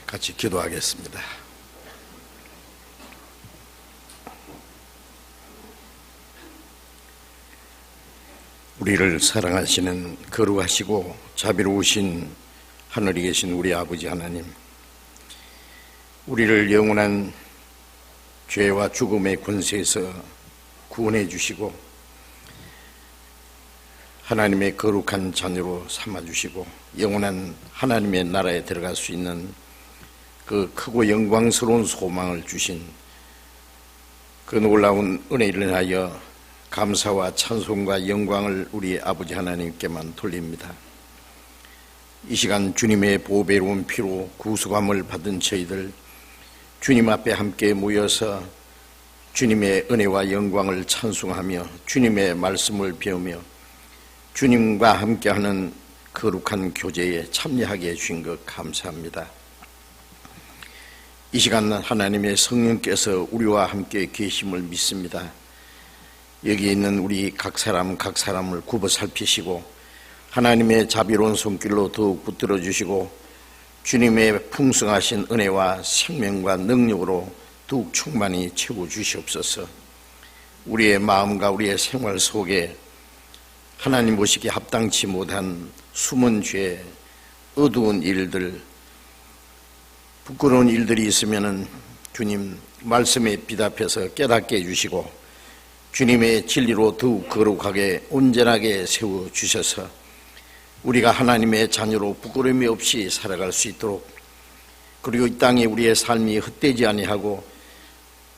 같이 기도하겠습니다. 우리를 사랑하시는 거룩하시고 자비로우신 하늘에 계신 우리 아버지 하나님, 우리를 영원한 죄와 죽음의 권세에서 구원해 주시고 하나님의 거룩한 자녀로 삼아주시고 영원한 하나님의 나라에 들어갈 수 있는 그 크고 영광스러운 소망을 주신 그 놀라운 은혜를 인하여 감사와 찬송과 영광을 우리 아버지 하나님께만 돌립니다. 이 시간 주님의 보배로운 피로 구속함을 받은 저희들 주님 앞에 함께 모여서 주님의 은혜와 영광을 찬송하며 주님의 말씀을 배우며 주님과 함께하는 거룩한 교제에 참여하게 해주신 것 감사합니다. 이 시간 하나님의 성령께서 우리와 함께 계심을 믿습니다. 여기 있는 우리 각 사람을 굽어 살피시고 하나님의 자비로운 손길로 더욱 붙들어 주시고 주님의 풍성하신 은혜와 생명과 능력으로 더욱 충만히 채워 주시옵소서. 우리의 마음과 우리의 생활 속에 하나님 보시기에 합당치 못한 숨은 죄, 어두운 일들, 부끄러운 일들이 있으면은 주님 말씀에 비답해서 깨닫게 해주시고 주님의 진리로 더욱 거룩하게 온전하게 세워주셔서 우리가 하나님의 자녀로 부끄러움이 없이 살아갈 수 있도록, 그리고 이 땅에 우리의 삶이 헛되지 아니하고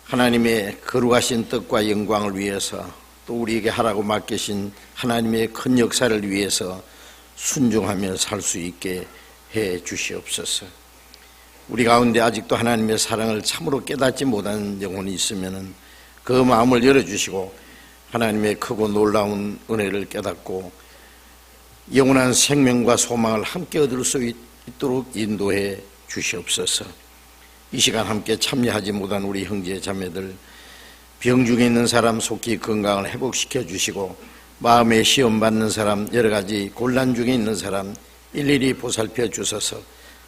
하나님의 거룩하신 뜻과 영광을 위해서 또 우리에게 하라고 맡기신 하나님의 큰 역사를 위해서 순종하며 살 수 있게 해 주시옵소서. 우리 가운데 아직도 하나님의 사랑을 참으로 깨닫지 못한 영혼이 있으면 그 마음을 열어주시고 하나님의 크고 놀라운 은혜를 깨닫고 영원한 생명과 소망을 함께 얻을 수 있도록 인도해 주시옵소서. 이 시간 함께 참여하지 못한 우리 형제 자매들, 병 중에 있는 사람 속히 건강을 회복시켜 주시고 마음에 시험 받는 사람, 여러 가지 곤란 중에 있는 사람 일일이 보살펴 주셔서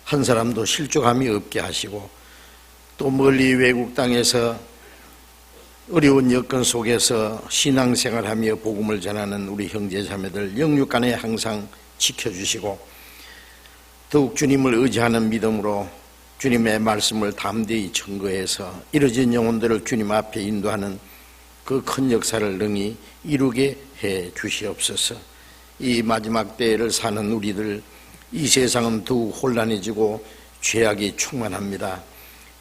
한 사람도 실족함이 없게 하시고 또 멀리 외국 땅에서 어려운 여건 속에서 신앙생활하며 복음을 전하는 우리 형제 자매들 영육간에 항상 지켜주시고 더욱 주님을 의지하는 믿음으로 주님의 말씀을 담대히 증거해서 이루어진 영혼들을 주님 앞에 인도하는 그 큰 역사를 능히 이루게 해 주시옵소서. 이 마지막 때를 사는 우리들, 이 세상은 더욱 혼란해지고 죄악이 충만합니다.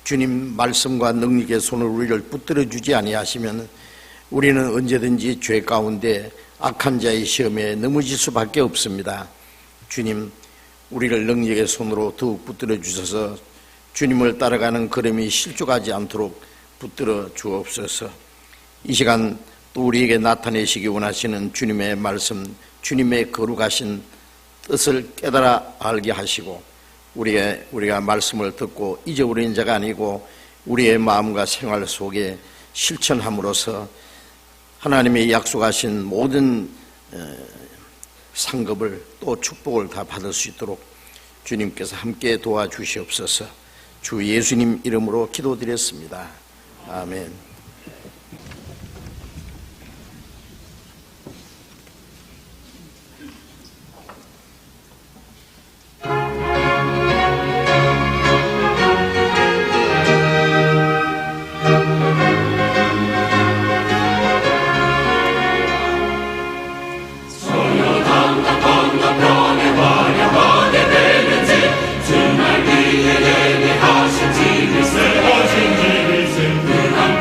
주님 말씀과 능력의 손으로 우리를 붙들어 주지 아니하시면 우리는 언제든지 죄 가운데 악한 자의 시험에 넘어질 수밖에 없습니다. 주님, 우리를 능력의 손으로 더욱 붙들어 주셔서 주님을 따라가는 걸음이 실족하지 않도록 붙들어 주옵소서. 이 시간 또 우리에게 나타내시기 원하시는 주님의 말씀, 주님의 거룩하신 뜻을 깨달아 알게 하시고 우리가 말씀을 듣고 잊어버린 자가 아니고 우리의 마음과 생활 속에 실천함으로써 하나님의 약속하신 모든 상급을 또 축복을 다 받을 수 있도록 주님께서 함께 도와주시옵소서. 주 예수님 이름으로 기도드렸습니다. 아멘. 주날 위해 예배하신 지리스, 은한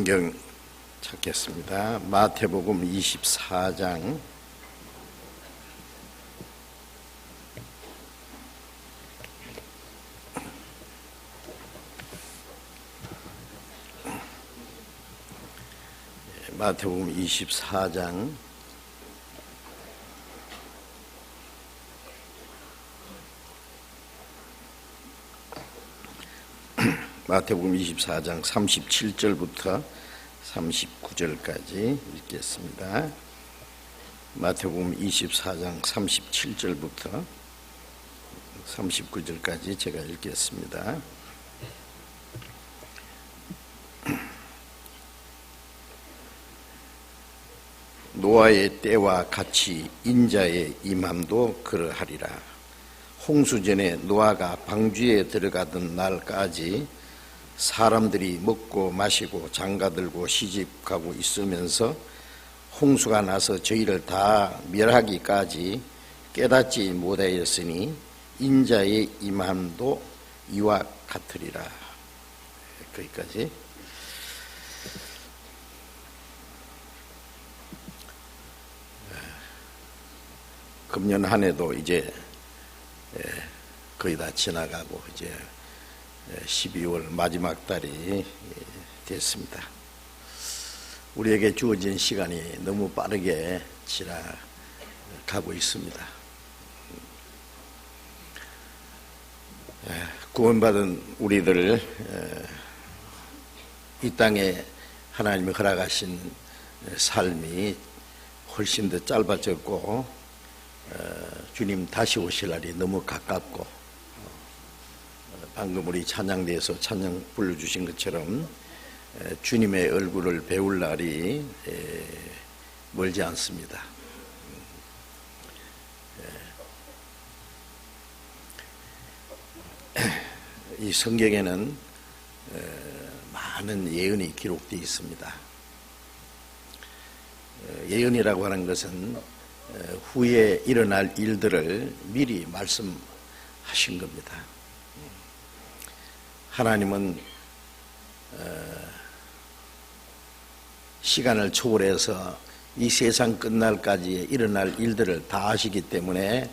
성경 찾겠습니다. 마태복음 24장 마태복음 24장 마태복음 24장 37절부터 39절까지 읽겠습니다. 마태복음 24장 37절부터 39절까지 제가 읽겠습니다. 노아의 때와 같이 인자의 임함도 그러하리라. 홍수 전에 노아가 방주에 들어가던 날까지 사람들이 먹고 마시고 장가들고 시집가고 있으면서 홍수가 나서 저희를 다 멸하기까지 깨닫지 못하였으니 인자의 임함도 이와 같으리라. 거기까지. 금년 한 해도 이제 거의 다 지나가고 이제 12월 마지막 달이 됐습니다. 우리에게 주어진 시간이 너무 빠르게 지나가고 있습니다. 구원받은 우리들, 이 땅에 하나님이 허락하신 삶이 훨씬 더 짧아졌고 주님 다시 오실 날이 너무 가깝고 방금 우리 찬양대에서 찬양 불러주신 것처럼 주님의 얼굴을 배울 날이 멀지 않습니다. 이 성경에는 많은 예언이 기록되어 있습니다. 예언이라고 하는 것은 후에 일어날 일들을 미리 말씀하신 겁니다. 하나님은 시간을 초월해서 이 세상 끝날까지 일어날 일들을 다 아시기 때문에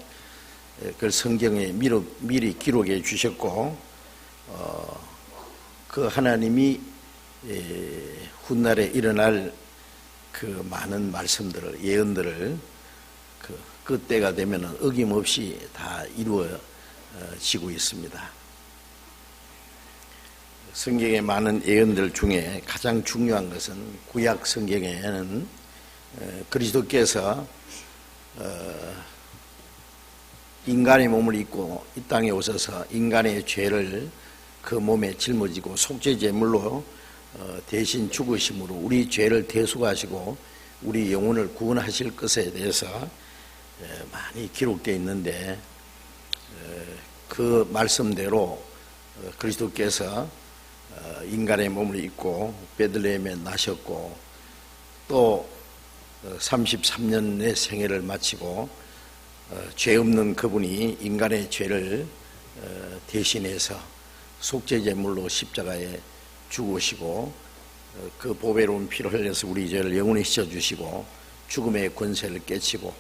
그걸 성경에 미리 기록해 주셨고 그 하나님이 훗날에 일어날 그 많은 말씀들을 예언들을 그 때가 되면 어김없이 다 이루어지고 있습니다. 성경의 많은 예언들 중에 가장 중요한 것은 구약 성경에는 그리스도께서 인간의 몸을 입고 이 땅에 오셔서 인간의 죄를 그 몸에 짊어지고 속죄제물로 대신 죽으심으로 우리 죄를 대속하시고 우리 영혼을 구원하실 것에 대해서 많이 기록되어 있는데 그 말씀대로 그리스도께서 인간의 몸을 입고 베들레헴에 나셨고 또 33년의 생애를 마치고 죄 없는 그분이 인간의 죄를 대신해서 속죄제물로 십자가에 죽으시고 그 보배로운 피를 흘려서 우리 죄를 영원히 씻어주시고 죽음의 권세를 깨치고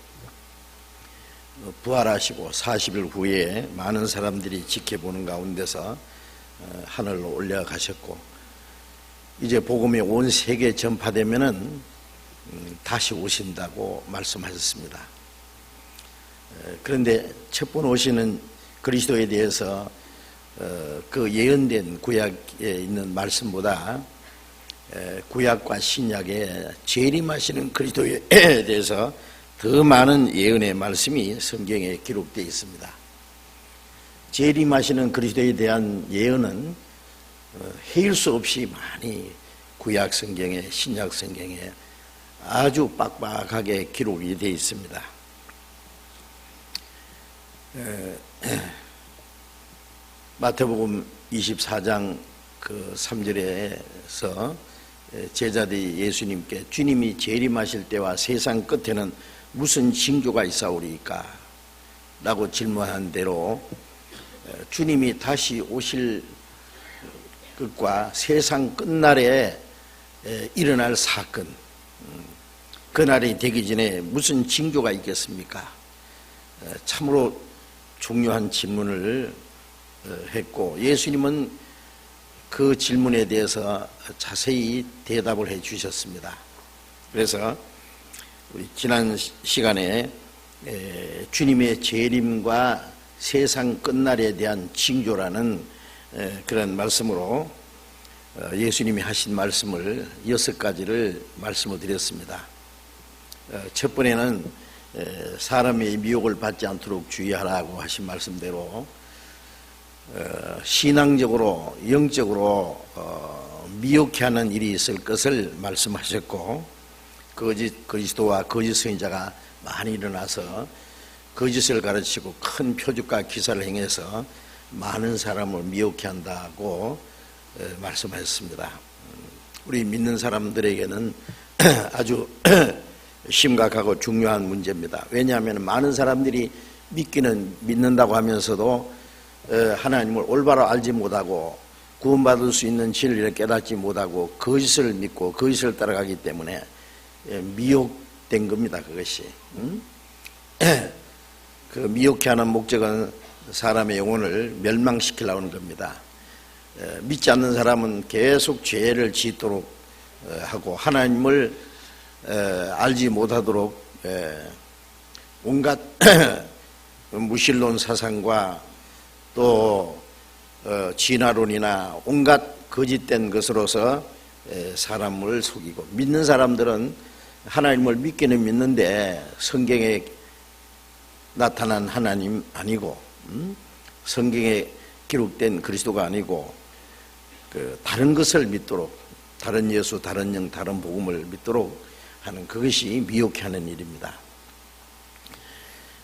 부활하시고 40일 후에 많은 사람들이 지켜보는 가운데서 하늘로 올라가셨고 이제 복음이 온 세계에 전파되면은 다시 오신다고 말씀하셨습니다. 그런데 첫 번 오시는 그리스도에 대해서 그 예언된 구약에 있는 말씀보다 구약과 신약에 재림하시는 그리스도에 대해서 더 많은 예언의 말씀이 성경에 기록되어 있습니다. 재림하시는 그리스도에 대한 예언은 헤일 수 없이 많이 구약 성경에 신약 성경에 아주 빡빡하게 기록이 되어 있습니다. 마태복음 24장 그 3절에서 제자들이 예수님께 주님이 재림하실 때와 세상 끝에는 무슨 징조가 있사오리까? 라고 질문한 대로 주님이 다시 오실 것과 세상 끝날에 일어날 사건, 그날이 되기 전에 무슨 징조가 있겠습니까? 참으로 중요한 질문을 했고, 예수님은 그 질문에 대해서 자세히 대답을 해 주셨습니다. 그래서 우리 지난 시간에 주님의 재림과 세상 끝날에 대한 징조라는 그런 말씀으로 예수님이 하신 말씀을 6가지를 말씀을 드렸습니다. 첫 번에는 사람의 미혹을 받지 않도록 주의하라고 하신 말씀대로 신앙적으로 영적으로 미혹해 하는 일이 있을 것을 말씀하셨고, 거짓 그리스도와 거짓 선지자가 많이 일어나서 거짓을 가르치고 큰 표적과 기사를 행해서 많은 사람을 미혹해 한다고 말씀하셨습니다. 우리 믿는 사람들에게는 아주 심각하고 중요한 문제입니다. 왜냐하면 많은 사람들이 믿기는 믿는다고 하면서도 하나님을 올바로 알지 못하고 구원받을 수 있는 진리를 깨닫지 못하고 거짓을 믿고 거짓을 따라가기 때문에 미혹된 겁니다. 그것이 그 미혹해 하는 목적은 사람의 영혼을 멸망시키려는 겁니다. 믿지 않는 사람은 계속 죄를 짓도록 하고 하나님을 알지 못하도록 온갖 무신론 사상과 또 진화론이나 온갖 거짓된 것으로서 사람을 속이고, 믿는 사람들은 하나님을 믿기는 믿는데 성경에 나타난 하나님 아니고 성경에 기록된 그리스도가 아니고 다른 것을 믿도록, 다른 예수, 다른 영, 다른 복음을 믿도록 하는, 그것이 미혹해 하는 일입니다.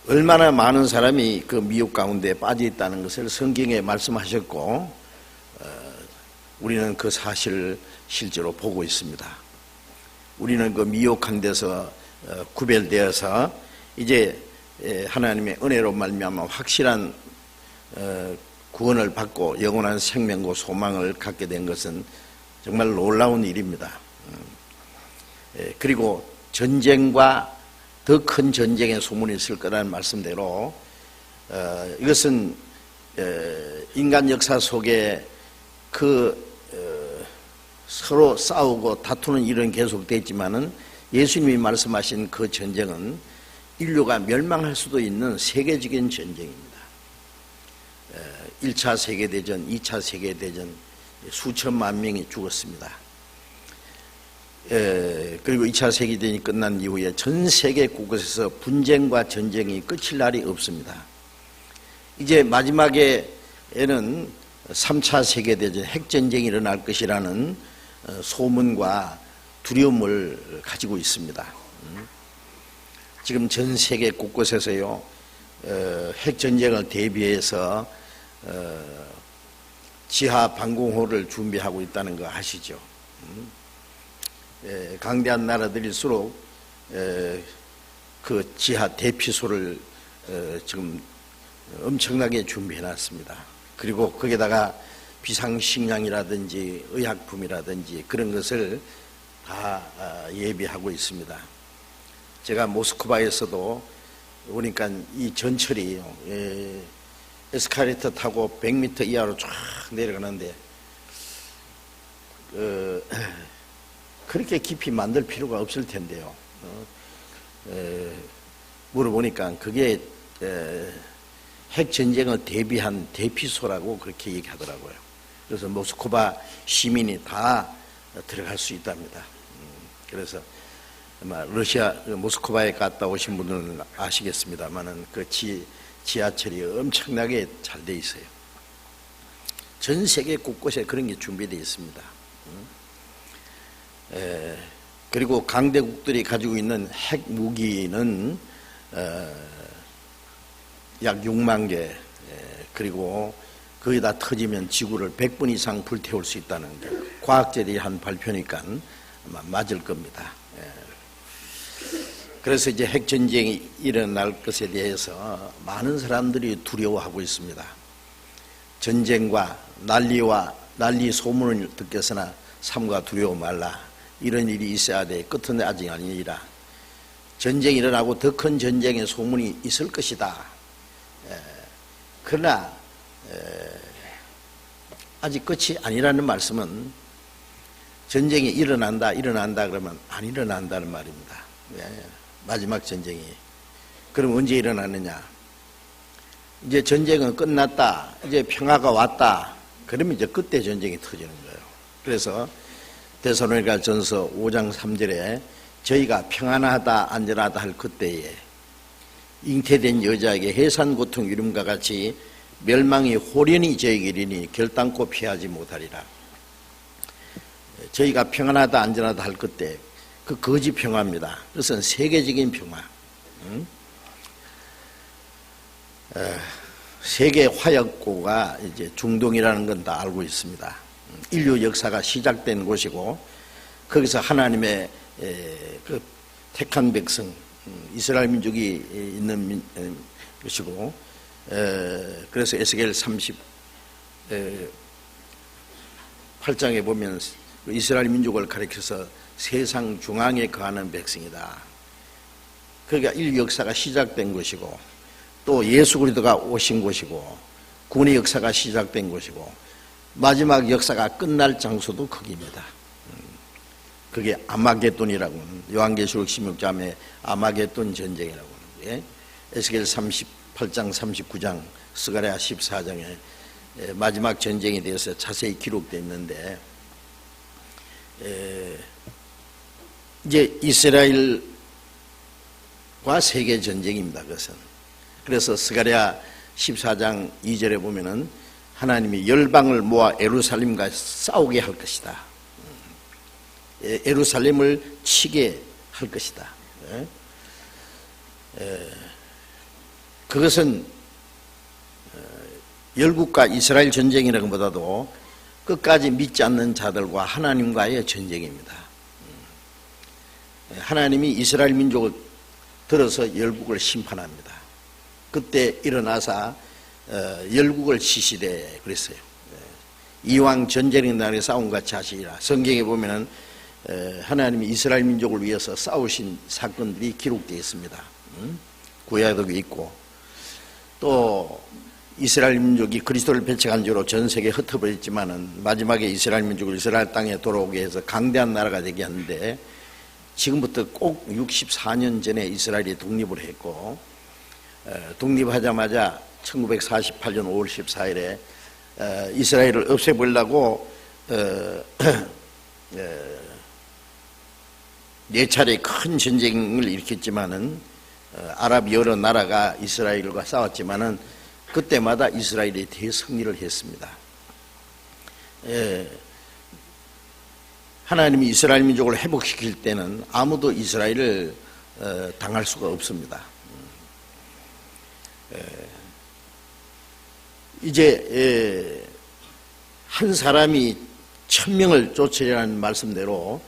얼마나 많은 사람이 그 미혹 가운데 빠져 있다는 것을 성경에 말씀하셨고, 우리는 그 사실을 실제로 보고 있습니다. 우리는 그 미혹한 데서 구별되어서 이제 하나님의 은혜로 말미암아 확실한 구원을 받고 영원한 생명과 소망을 갖게 된 것은 정말 놀라운 일입니다. 그리고 전쟁과 더 큰 전쟁의 소문이 있을 거라는 말씀대로 이것은 인간 역사 속에 서로 싸우고 다투는 일은 계속됐지만은 예수님이 말씀하신 그 전쟁은 인류가 멸망할 수도 있는 세계적인 전쟁입니다. 1차 세계대전, 2차 세계대전 수천만 명이 죽었습니다. 그리고 2차 세계대전이 끝난 이후에 전 세계 곳곳에서 분쟁과 전쟁이 끝일 날이 없습니다. 이제 마지막에는 3차 세계대전, 핵전쟁이 일어날 것이라는 소문과 두려움을 가지고 있습니다. 지금 전 세계 곳곳에서요, 핵전쟁을 대비해서 지하 방공호를 준비하고 있다는 거 아시죠? 강대한 나라들일수록 그 지하 대피소를 지금 엄청나게 준비해 놨습니다. 그리고 거기다가 비상식량이라든지 의약품이라든지 그런 것을 다 예비하고 있습니다. 제가 모스크바에서도 보니까 이 전철이 에스컬레이터 타고 100m 이하로 쫙 내려가는데 그렇게 깊이 만들 필요가 없을 텐데요. 물어보니까 그게 핵전쟁을 대비한 대피소라고 그렇게 얘기하더라고요. 그래서 모스크바 시민이 다 들어갈 수 있답니다. 그래서 아마 러시아 모스크바에 갔다 오신 분들은 아시겠습니다만은 그 지하철이 엄청나게 잘 돼 있어요. 전 세계 곳곳에 그런 게 준비되어 있습니다. 그리고 강대국들이 가지고 있는 핵 무기는 약 6만 개, 그리고 거의 다 터지면 지구를 100번 이상 불태울 수 있다는 게 과학자들이 한 발표니까 아마 맞을 겁니다. 그래서 이제 핵전쟁이 일어날 것에 대해서 많은 사람들이 두려워하고 있습니다. 전쟁과 난리 소문을 듣겠으나 삼가 두려워 말라. 이런 일이 있어야 돼. 끝은 아직 아니니라. 전쟁이 일어나고 더 큰 전쟁의 소문이 있을 것이다. 그러나 아직 끝이 아니라는 말씀은 전쟁이 일어난다 그러면 안 일어난다는 말입니다. 마지막 전쟁이. 그럼 언제 일어나느냐? 이제 전쟁은 끝났다. 이제 평화가 왔다. 그러면 이제 그때 전쟁이 터지는 거예요. 그래서 데살로니가 전서 5장 3절에 저희가 평안하다 안전하다 할 그때에 잉태된 여자에게 해산 고통 이름과 같이 멸망이 홀연히 저에게 이르니 결단코 피하지 못하리라. 저희가 평안하다 안전하다 할 그때 그 거짓 평화입니다. 그것은 세계적인 평화. 세계 화약고가 이제 중동이라는 건 다 알고 있습니다. 인류 역사가 시작된 곳이고 거기서 하나님의 그 택한 백성 이스라엘 민족이 있는 것이고 그래서 에스겔 38장에 보면 이스라엘 민족을 가리켜서 세상 중앙에 거하는 백성이다. 그러니까 인류 역사가 시작된 곳이고 또 예수 그리스도가 오신 곳이고 구원의 역사가 시작된 곳이고 마지막 역사가 끝날 장소도 거기입니다. 그게 아마겟돈이라고 하는 요한계시록 16장에 아마겟돈 전쟁이라고 하는 거예요. 에스겔 38장 39장 스가랴 14장에 마지막 전쟁에 대해서 자세히 기록되어 있는데 이제 이스라엘과 세계 전쟁입니다. 그것은. 그래서 스가랴 14장 2절에 보면은 하나님이 열방을 모아 예루살렘과 싸우게 할 것이다. 예루살렘을 치게 할 것이다. 그것은 열국과 이스라엘 전쟁이라는 것보다도 끝까지 믿지 않는 자들과 하나님과의 전쟁입니다. 하나님이 이스라엘 민족을 들어서 열국을 심판합니다. 그때 일어나서 열국을 치시되 그랬어요. 이왕 전쟁의 날에 싸움 같이 하시리라. 성경에 보면은 하나님이 이스라엘 민족을 위해서 싸우신 사건들이 기록되어 있습니다. 구약에도 있고 또 이스라엘 민족이 그리스도를 배척한 죄로 전 세계에 흩어버렸지만은 마지막에 이스라엘 민족을 이스라엘 땅에 돌아오게 해서 강대한 나라가 되게 하는데 지금부터 꼭 64년 전에 이스라엘이 독립을 했고 독립하자마자 1948년 5월 14일에 이스라엘을 없애보려고 4차례 큰 전쟁을 일으켰지만은 아랍 여러 나라가 이스라엘과 싸웠지만은 그때마다 이스라엘이 대승리를 했습니다. 하나님이 이스라엘 민족을 회복시킬 때는 아무도 이스라엘을 당할 수가 없습니다. 이제 한 사람이 1000명을 쫓으려는 말씀대로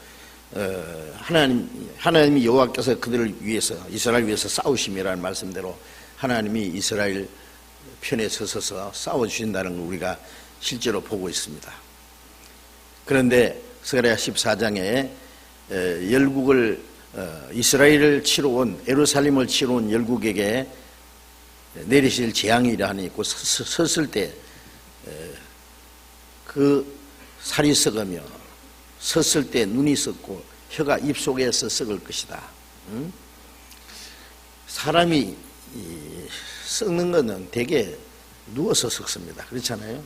하나님이 여호와께서 그들을 위해서 이스라엘 위해서 싸우심이라는 말씀대로 하나님이 이스라엘 편에 서서 싸워주신다는 걸 우리가 실제로 보고 있습니다. 그런데 스가랴 14장에 열국을 이스라엘을 치러 온 예루살렘을 치러 온 열국에게 내리실 재앙이라 하니 그 섰을 때 그 살이 썩으며 섰을 때 눈이 썩고 혀가 입속에서 썩을 것이다. 사람이 썩는 것은 대개 누워서 썩습니다. 그렇잖아요.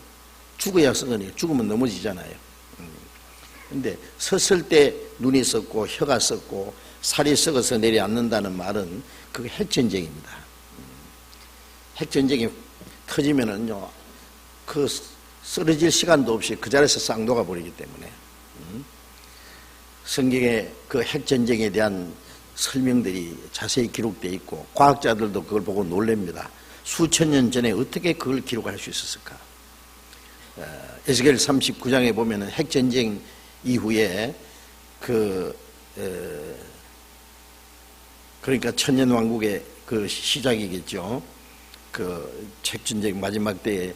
죽어야 썩으니 죽으면 넘어지잖아요. 그런데 섰을 때 눈이 썩고 혀가 썩고 살이 썩어서 내려앉는다는 말은 그게 핵전쟁입니다. 핵전쟁이 터지면은요, 그 쓰러질 시간도 없이 그 자리에서 쌍도가 버리기 때문에 성경에 그 핵전쟁에 대한 설명들이 자세히 기록되어 있고 과학자들도 그걸 보고 놀랍니다. 수천 년 전에 어떻게 그걸 기록할 수 있었을까? 에스겔 39장에 보면은 핵전쟁 이후에 그러니까 천년왕국의 그 시작이겠죠. 그 핵전쟁 마지막 때에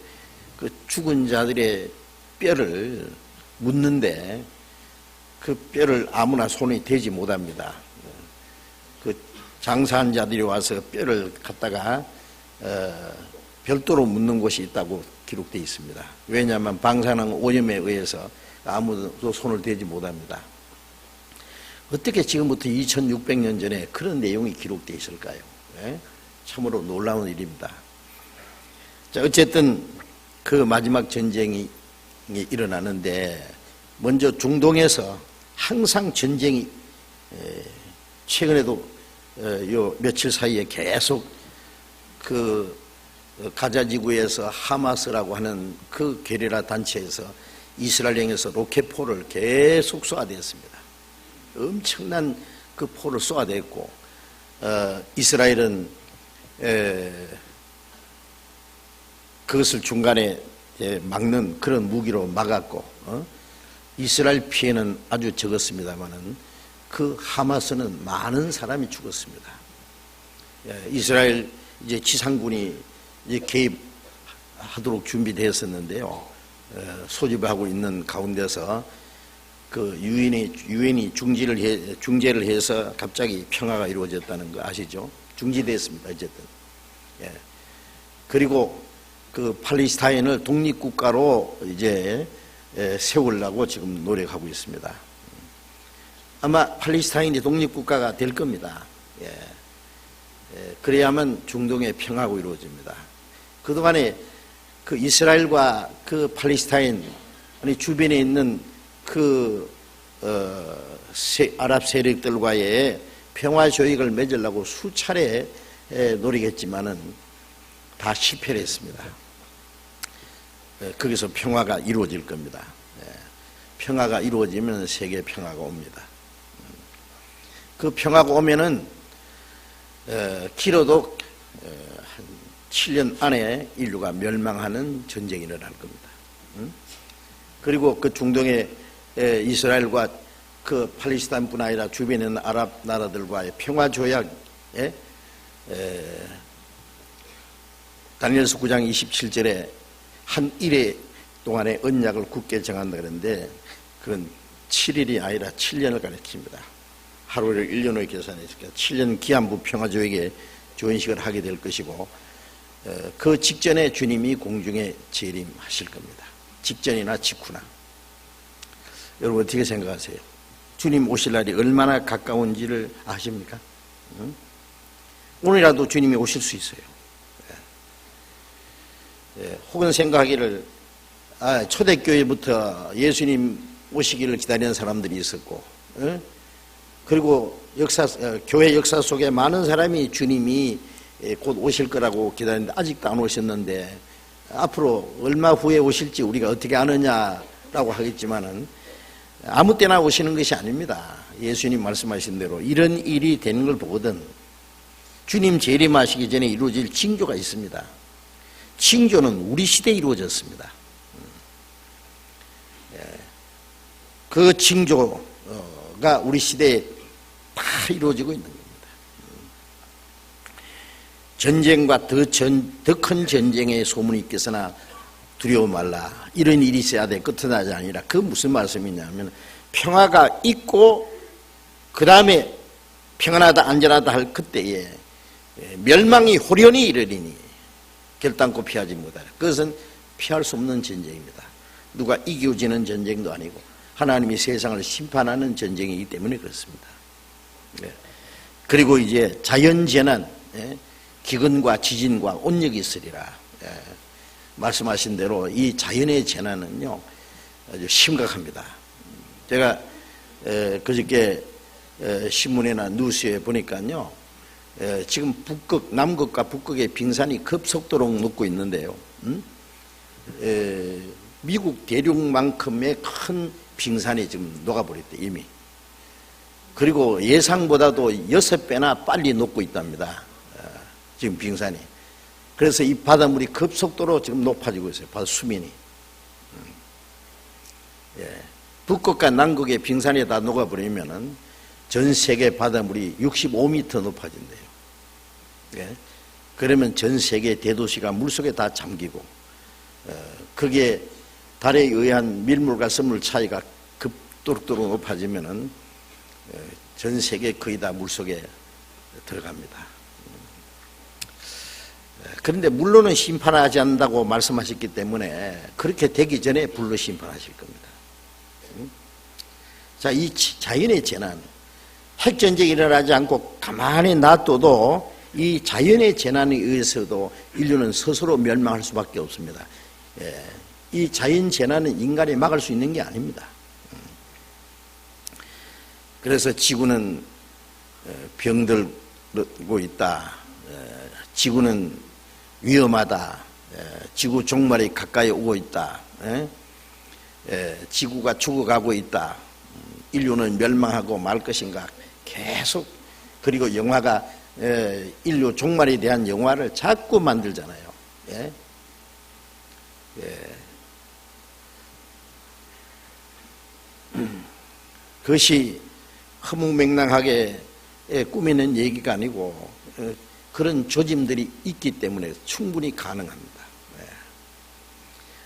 그 죽은 자들의 뼈를 묻는데 그 뼈를 아무나 손이 대지 못합니다. 그 장사한 자들이 와서 뼈를 갖다가 별도로 묻는 곳이 있다고 기록되어 있습니다. 왜냐하면 방사능 오염에 의해서 아무도 손을 대지 못합니다. 어떻게 지금부터 2600년 전에 그런 내용이 기록되어 있을까요? 예? 참으로 놀라운 일입니다. 자, 어쨌든 그 마지막 전쟁이 일어나는데 먼저 중동에서 항상 전쟁이 최근에도 요 며칠 사이에 계속 그 가자 지구에서 하마스라고 하는 그 게리라 단체에서 이스라엘 향해서 로켓포를 계속 쏘아대었습니다. 엄청난 그 포를 쏘아댔고 이스라엘은 그것을 중간에 막는 그런 무기로 막았고 이스라엘 피해는 아주 적었습니다만은 그 하마스는 많은 사람이 죽었습니다. 이스라엘 이제 지상군이 이제 개입하도록 준비되었었는데요. 소집을 하고 있는 가운데서 그 유엔이 중재를 해서 갑자기 평화가 이루어졌다는 거 아시죠? 중지됐습니다. 어쨌든. 예. 그리고 그 팔레스타인을 독립국가로 이제 세우려고 지금 노력하고 있습니다. 아마 팔레스타인이 독립국가가 될 겁니다. 예. 그래야만 중동의 평화가 이루어집니다. 그동안에 그 이스라엘과 그 팔레스타인 아니 주변에 있는 그 아랍 세력들과의 평화 조약을 맺으려고 수차례 노력했지만은 다 실패를 했습니다. 거기서 평화가 이루어질 겁니다. 평화가 이루어지면 세계 평화가 옵니다. 그 평화가 오면은 길어도 한 7년 안에 인류가 멸망하는 전쟁이 일어날 겁니다. 그리고 그 중동의 이스라엘과 그 팔레스타인뿐 아니라 주변에 있는 아랍 나라들과의 평화 조약에 다니엘서 9장 27절에 한 일해 동안의 언약을 굳게 정한다 그러는데 그건 7일이 아니라 7년을 가리킵니다. 하루를 1년으로 계산했으니까 7년 기한부 평화조약에 조인식을 하게 될 것이고 그 직전에 주님이 공중에 재림하실 겁니다. 직전이나 직후나. 여러분 어떻게 생각하세요? 주님 오실 날이 얼마나 가까운지를 아십니까? 오늘이라도 주님이 오실 수 있어요. 혹은 생각하기를 초대교회부터 예수님 오시기를 기다리는 사람들이 있었고 그리고 교회 역사 속에 많은 사람이 주님이 곧 오실 거라고 기다리는데 아직도 안 오셨는데 앞으로 얼마 후에 오실지 우리가 어떻게 아느냐라고 하겠지만은 아무 때나 오시는 것이 아닙니다. 예수님 말씀하신 대로 이런 일이 되는 걸 보거든 주님 재림하시기 전에 이루어질 징조가 있습니다. 징조는 우리 시대에 이루어졌습니다. 그 징조가 우리 시대에 다 이루어지고 있는 겁니다. 전쟁과 더 큰 전쟁의 소문이 있겠으나 두려워 말라. 이런 일이 있어야 돼. 끝은 나지 아니라. 그 무슨 말씀이냐면 평화가 있고 그 다음에 평안하다 안전하다 할 그때에 멸망이 호련히 이르리니 결단코 피하지 못하라. 그것은 피할 수 없는 전쟁입니다. 누가 이겨지는 전쟁도 아니고 하나님이 세상을 심판하는 전쟁이기 때문에 그렇습니다. 그리고 이제 자연재난, 기근과 지진과 온역이 있으리라. 말씀하신 대로 이 자연의 재난은요 아주 심각합니다. 제가 그저께 신문이나 뉴스에 보니까요 지금 남극과 북극의 빙산이 급속도로 녹고 있는데요. 미국 대륙만큼의 큰 빙산이 지금 녹아버렸대 이미. 그리고 예상보다도 6배나 빨리 녹고 있답니다. 지금 빙산이. 그래서 이 바닷물이 급속도로 지금 높아지고 있어요. 바다 수면이. 북극과 남극의 빙산이 다 녹아버리면은 전 세계 바닷물이 65m 높아진대요. 그러면 전 세계 대도시가 물속에 다 잠기고 그게 달에 의한 밀물과 썰물 차이가 뚜룩뚜룩 높아지면은 전 세계 거의 다 물속에 들어갑니다. 그런데 물로는 심판하지 않는다고 말씀하셨기 때문에 그렇게 되기 전에 불로 심판하실 겁니다. 자, 이 자연의 재난, 핵전쟁이 일어나지 않고 가만히 놔둬도 이 자연의 재난에 의해서도 인류는 스스로 멸망할 수밖에 없습니다. 이 자연 재난은 인간이 막을 수 있는 게 아닙니다. 그래서 지구는 병들고 있다. 지구는 위험하다. 지구 종말이 가까이 오고 있다. 지구가 죽어가고 있다. 인류는 멸망하고 말 것인가. 계속, 그리고 영화가 인류 종말에 대한 영화를 자꾸 만들잖아요. 그것이 허무맹랑하게 꾸미는 얘기가 아니고 그런 조짐들이 있기 때문에 충분히 가능합니다.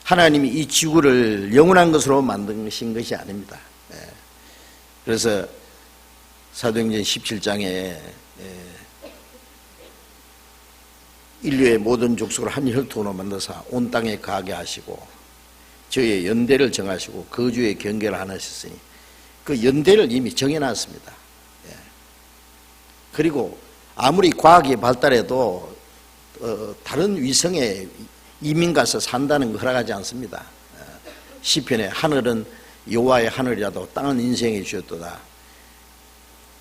하나님이 이 지구를 영원한 것으로 만드신 것이 아닙니다. 그래서 사도행전 17장에 인류의 모든 족속을 한 혈통으로 만드사 온 땅에 거하게 하시고 저의 연대를 정하시고 거주의 경계를 하셨으니 그 연대를 이미 정해놨습니다. 그리고 아무리 과학이 발달해도 다른 위성에 이민 가서 산다는 거 허락하지 않습니다. 시편에 하늘은 여호와의 하늘이라도 땅은 인생이 주었도다.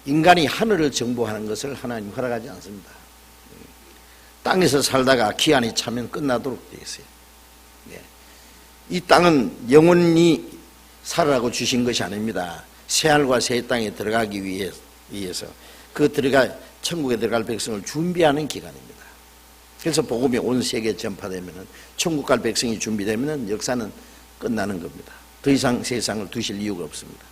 인간이 하늘을 정복하는 것을 하나님 허락하지 않습니다. 땅에서 살다가 기한이 차면 끝나도록 되어 있어요. 이 땅은 영원히 살아라고 주신 것이 아닙니다. 새하늘과 새 땅에 들어가기 위해서 천국에 들어갈 백성을 준비하는 기간입니다. 그래서 복음이 온 세계에 전파되면 천국 갈 백성이 준비되면 역사는 끝나는 겁니다. 더 이상 세상을 두실 이유가 없습니다.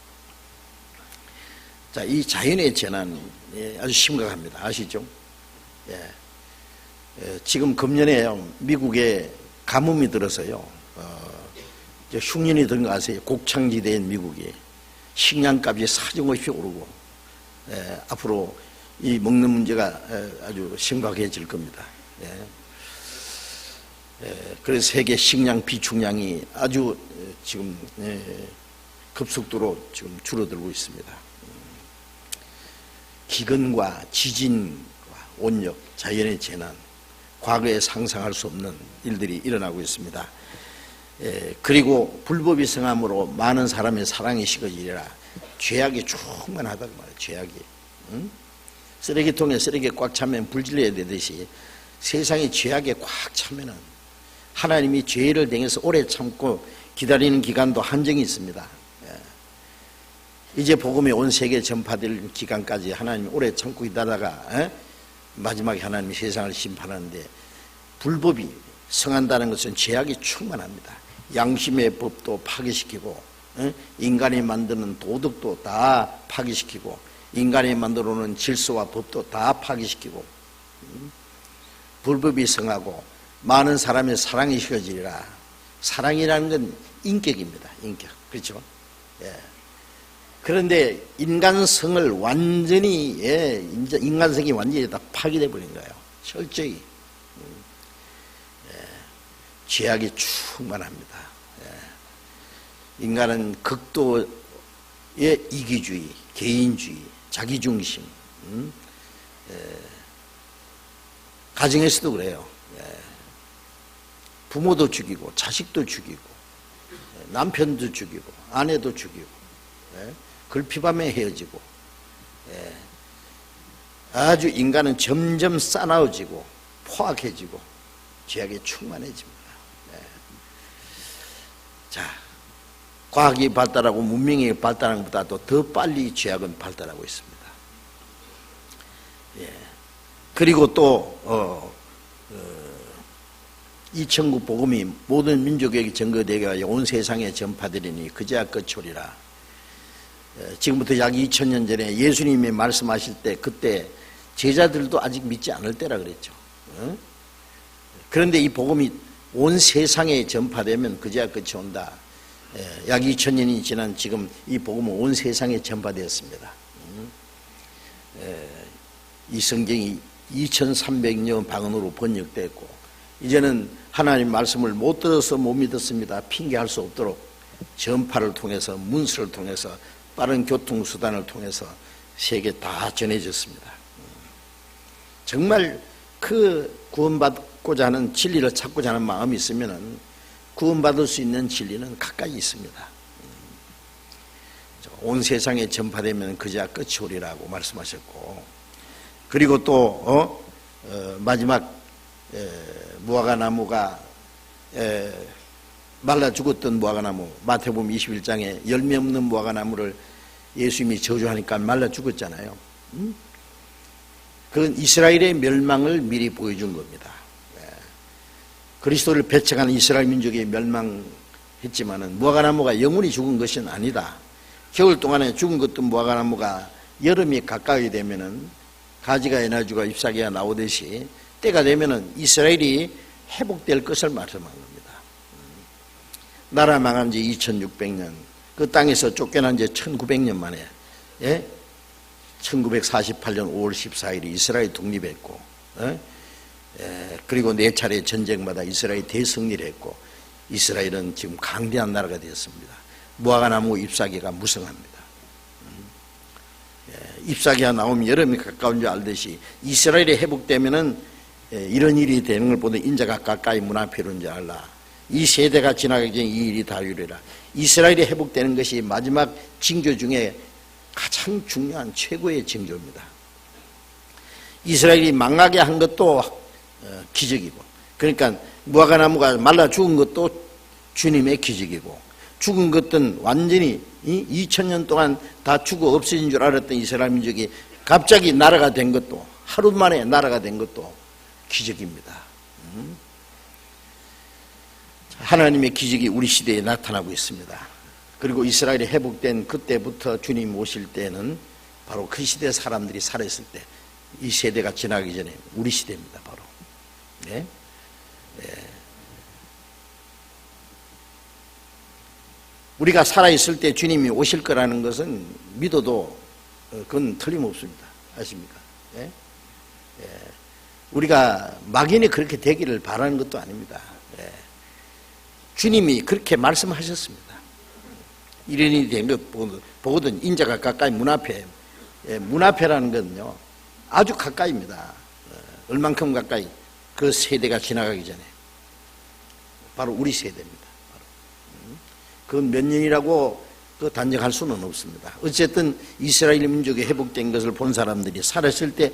자, 이 자연의 재난 아주 심각합니다. 아시죠? 지금 금년에 미국에 가뭄이 들어서요. 흉년이 든 거 아세요? 곡창지대인 미국이 식량값이 사정없이 오르고 앞으로 이 먹는 문제가 아주 심각해질 겁니다. 그래서 세계 식량 비축량이 아주 지금 급속도로 지금 줄어들고 있습니다. 기근과 지진과 온역, 자연의 재난, 과거에 상상할 수 없는 일들이 일어나고 있습니다. 그리고 불법이 성함으로 많은 사람의 사랑이 식어지리라. 죄악이 충만하다고 말해요. 죄악이. 쓰레기통에 쓰레기 꽉 차면 불질러야 되듯이 세상에 죄악에 꽉 차면은 하나님이 죄를 당해서 오래 참고 기다리는 기간도 한정이 있습니다. 이제 복음이 온 세계에 전파될 기간까지 하나님이 오래 참고 기다다가 마지막에 하나님이 세상을 심판하는데 불법이 성한다는 것은 죄악이 충만합니다. 양심의 법도 파괴시키고 인간이 만드는 도덕도 다 파괴시키고 인간이 만들어 놓은 질서와 법도 다 파괴시키고 불법이 성하고 많은 사람의 사랑이 식어지리라. 사랑이라는 건 인격입니다. 인격. 그렇죠? 그런데 인간성을 완전히 인간성이 완전히 다 파괴돼 버린 거예요. 철저히. 죄악이 충만합니다. 인간은 극도의 이기주의, 개인주의, 자기중심, 가정에서도 그래요. 부모도 죽이고 자식도 죽이고 남편도 죽이고 아내도 죽이고 글피밤에 헤어지고 아주 인간은 점점 싸나워지고 포악해지고 죄악이 충만해집니다. 자, 과학이 발달하고 문명이 발달하는 것보다도 더 빨리 죄악은 발달하고 있습니다. 그리고 또 이 천국 복음이 모든 민족에게 전거되게 온 세상에 전파되리니 그제야 끝이리라. 지금부터 약 2000년 전에 예수님이 말씀하실 때 그때 제자들도 아직 믿지 않을 때라 그랬죠. 그런데 이 복음이 온 세상에 전파되면 그제야 끝이 온다. 약 2000년이 지난 지금 이 복음은 온 세상에 전파되었습니다. 이 성경이 2300년 방언으로 번역됐고 이제는 하나님 말씀을 못 들어서 못 믿었습니다. 핑계할 수 없도록 전파를 통해서 문서를 통해서 빠른 교통수단을 통해서 세계 다 전해졌습니다. 정말 그 구원받고자 하는 진리를 찾고자 하는 마음이 있으면 구원받을 수 있는 진리는 가까이 있습니다. 온 세상에 전파되면 그제야 끝이 오리라고 말씀하셨고, 그리고 또 마지막 무화과나무가 말라 죽었던 무화과나무, 마태복음 21장에 열매 없는 무화과나무를 예수님이 저주하니까 말라 죽었잖아요. 그건 이스라엘의 멸망을 미리 보여준 겁니다. 그리스도를 배척하는 이스라엘 민족이 멸망했지만은 무화과나무가 영원히 죽은 것은 아니다. 겨울 동안에 죽은 것도 무화과나무가 여름이 가까이 되면은 가지가 에너지가 잎사귀가 나오듯이 때가 되면은 이스라엘이 회복될 것을 말씀한 겁니다. 나라 망한 지 2600년, 그 땅에서 쫓겨난 지 1900년 만에 1948년 5월 14일에 이스라엘 독립했고, 그리고 4차례 전쟁마다 이스라엘 대승리를 했고, 이스라엘은 지금 강대한 나라가 되었습니다. 무화과나무 잎사귀가 무성합니다. 잎사귀가 나오면 여름이 가까운 줄 알듯이 이스라엘이 회복되면은 이런 일이 되는 걸 보다 인자가 가까이 문 앞에 이른 줄 알라. 이 세대가 지나가기 전에 이 일이 다 이루리라. 이스라엘이 회복되는 것이 마지막 징조 중에 가장 중요한 최고의 징조입니다. 이스라엘이 망하게 한 것도 기적이고, 그러니까 무화과나무가 말라 죽은 것도 주님의 기적이고, 죽은 것은 완전히 2000년 동안 다 죽어 없어진 줄 알았던 이스라엘 민족이 갑자기 나라가 된 것도, 하루 만에 나라가 된 것도 기적입니다. 하나님의 기적이 우리 시대에 나타나고 있습니다. 그리고 이스라엘이 회복된 그때부터 주님 오실 때는 바로 그 시대 사람들이 살아있을 때, 이 세대가 지나기 전에 우리 시대입니다. 바로. 네? 네. 우리가 살아있을 때 주님이 오실 거라는 것은 믿어도 그건 틀림없습니다. 아십니까? 네? 네. 우리가 막연히 그렇게 되기를 바라는 것도 아닙니다. 네. 주님이 그렇게 말씀하셨습니다. 이런 일이 된 것 보거든 인자가 가까이 문 앞에, 문 앞에라는 건요 아주 가까이입니다. 얼만큼 가까이? 그 세대가 지나가기 전에 바로 우리 세대입니다. 그건 몇 년이라고 단정할 수는 없습니다. 어쨌든 이스라엘 민족이 회복된 것을 본 사람들이 살았을 때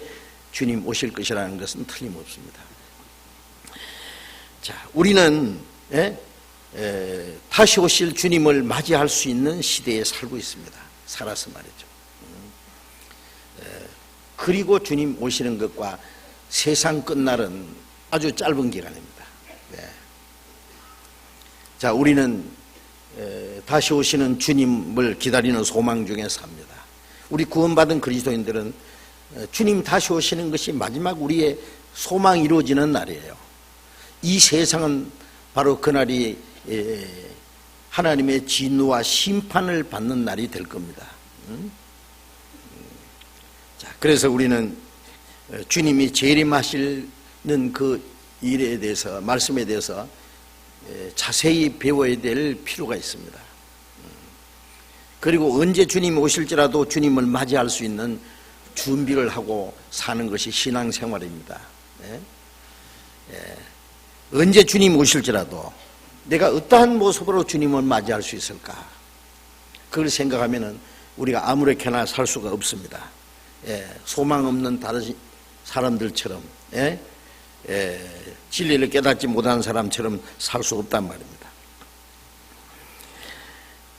주님 오실 것이라는 것은 틀림없습니다. 자, 우리는 다시 오실 주님을 맞이할 수 있는 시대에 살고 있습니다. 살아서 말이죠. 그리고 주님 오시는 것과 세상 끝날은 아주 짧은 기간입니다. 네. 자, 우리는 다시 오시는 주님을 기다리는 소망 중에 삽니다. 우리 구원받은 그리스도인들은 주님 다시 오시는 것이 마지막 우리의 소망이 이루어지는 날이에요. 이 세상은 바로 그날이 하나님의 진노와 심판을 받는 날이 될 겁니다. 자, 그래서 우리는 주님이 재림하시는 그 일에 대해서, 말씀에 대해서 자세히 배워야 될 필요가 있습니다. 그리고 언제 주님이 오실지라도 주님을 맞이할 수 있는 준비를 하고 사는 것이 신앙생활입니다. 언제 주님이 오실지라도 내가 어떠한 모습으로 주님을 맞이할 수 있을까? 그걸 생각하면 우리가 아무렇게나 살 수가 없습니다. 소망 없는 다른 사람들처럼, 진리를 깨닫지 못한 사람처럼 살 수 없단 말입니다.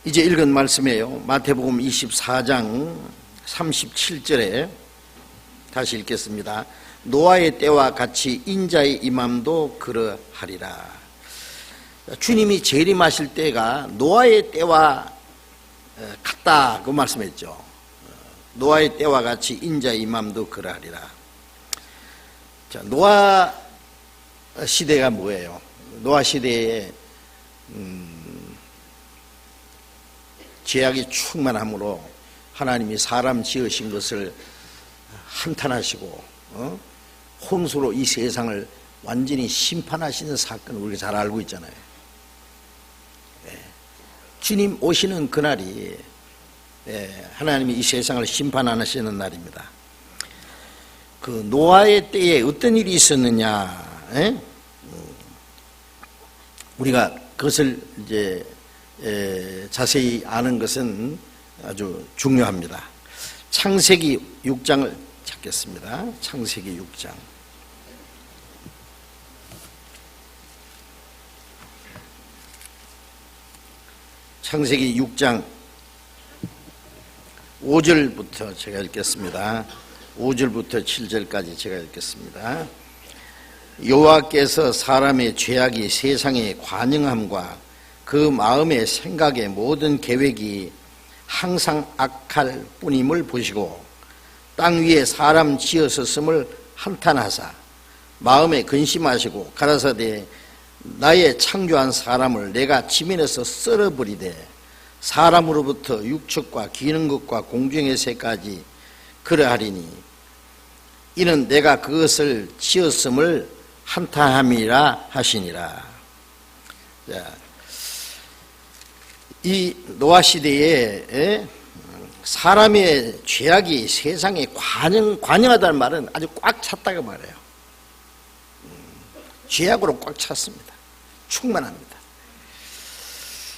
이제 읽은 말씀이에요. 마태복음 24장 37절에 다시 읽겠습니다. 노아의 때와 같이 인자의 임함도 그러하리라. 주님이 재림하실 때가 노아의 때와 같다 그 말씀했죠. 노아의 때와 같이 인자의 임함도 그러하리라. 자, 노아 시대가 뭐예요? 노아 시대에 죄악이 충만함으로 하나님이 사람 지으신 것을 한탄하시고 홍수로 이 세상을 완전히 심판하시는 사건을 우리가 잘 알고 있잖아요. 주님 오시는 그날이 하나님이 이 세상을 심판하시는 날입니다. 그 노아의 때에 어떤 일이 있었느냐, 우리가 그것을 이제 자세히 아는 것은 아주 중요합니다. 창세기 6장을 찾겠습니다. 창세기 6장. 창세기 6장 5절부터 제가 읽겠습니다. 5절부터 7절까지 제가 읽겠습니다. 여호와께서 사람의 죄악이 세상에 관영함과 그 마음의 생각의 모든 계획이 항상 악할 뿐임을 보시고 땅 위에 사람 지었었음을 한탄하사 마음에 근심하시고 가라사대 나의 창조한 사람을 내가 지면에서 썰어버리되 사람으로부터 육축과 기는 것과 공중의 새까지 그러하리니 이는 내가 그것을 지었음을 한탄함이라 하시니라. 자, 이 노아 시대에 사람의 죄악이 세상에 관영하다는 말은 아주 꽉 찼다고 말해요. 죄악으로 꽉 찼습니다. 충만합니다.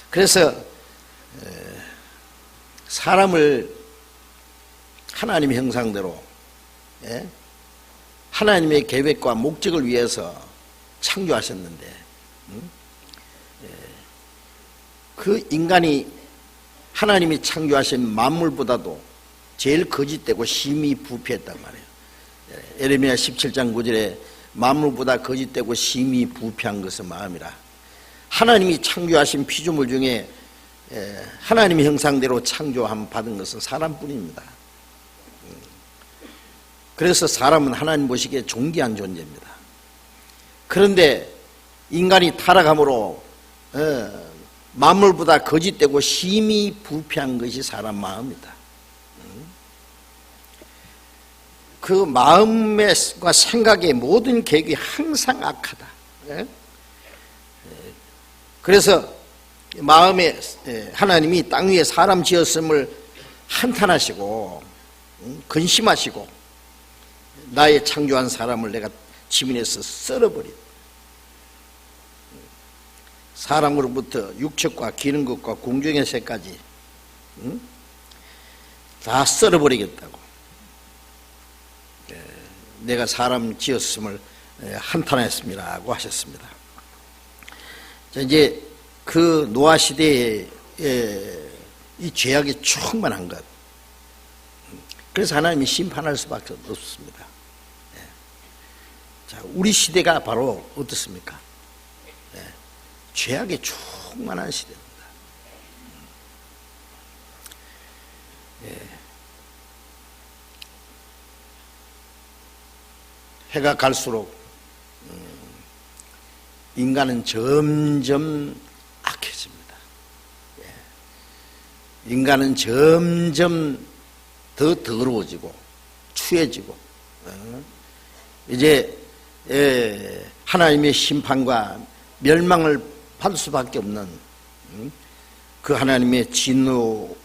그래서 사람을 하나님의 형상대로 하나님의 계획과 목적을 위해서 창조하셨는데 그 인간이 하나님이 창조하신 만물보다도 제일 거짓되고 심히 부패했단 말이에요. 예레미야 17장 9절에 만물보다 거짓되고 심히 부패한 것은 마음이라. 하나님이 창조하신 피조물 중에 하나님의 형상대로 창조함 받은 것은 사람뿐입니다. 그래서 사람은 하나님 보시기에 존귀한 존재입니다. 그런데 인간이 타락함으로 만물보다 거짓되고 심히 부패한 것이 사람 마음이다. 그 마음과 생각의 모든 계획이 항상 악하다. 그래서 마음에 하나님이 땅 위에 사람 지었음을 한탄하시고 근심하시고 나의 창조한 사람을 내가 지면에서 썰어버린 사람으로부터 육척과 기는 것과 공중의 새까지 다 썰어버리겠다고 내가 사람 지었음을 한탄했습니다라고 하셨습니다. 자, 이제 그 노아 시대에 이 죄악이 충만한 것, 그래서 하나님이 심판할 수밖에 없습니다. 자, 우리 시대가 바로 어떻습니까? 죄악이 충만한 시대입니다. 해가 갈수록 인간은 점점 악해집니다. 인간은 점점 더 더러워지고 추해지고 이제 하나님의 심판과 멸망을 받을 수밖에 없는 그 하나님의 진노를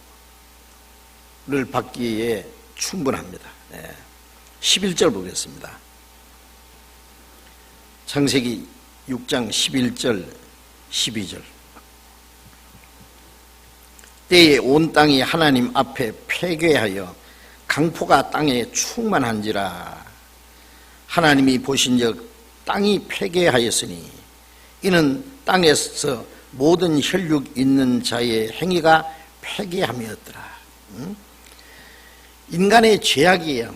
받기에 충분합니다. 11절 보겠습니다. 창세기 6장 11절 12절. 때에 온 땅이 하나님 앞에 폐괴하여 강포가 땅에 충만한지라. 하나님이 보신즉 땅이 폐괴하였으니 이는 땅에서 모든 혈육 있는 자의 행위가 폐괴함이었더라. 인간의 죄악이에요.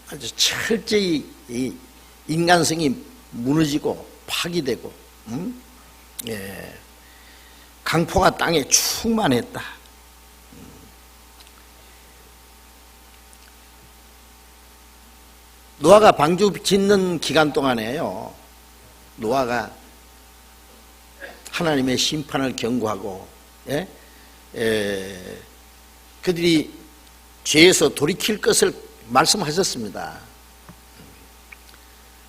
아주 철저히 인간성이 무너지고 파기되고 강포가 땅에 충만했다. 노아가 방주 짓는 기간 동안에요, 노아가 하나님의 심판을 경고하고 그들이 죄에서 돌이킬 것을 말씀하셨습니다.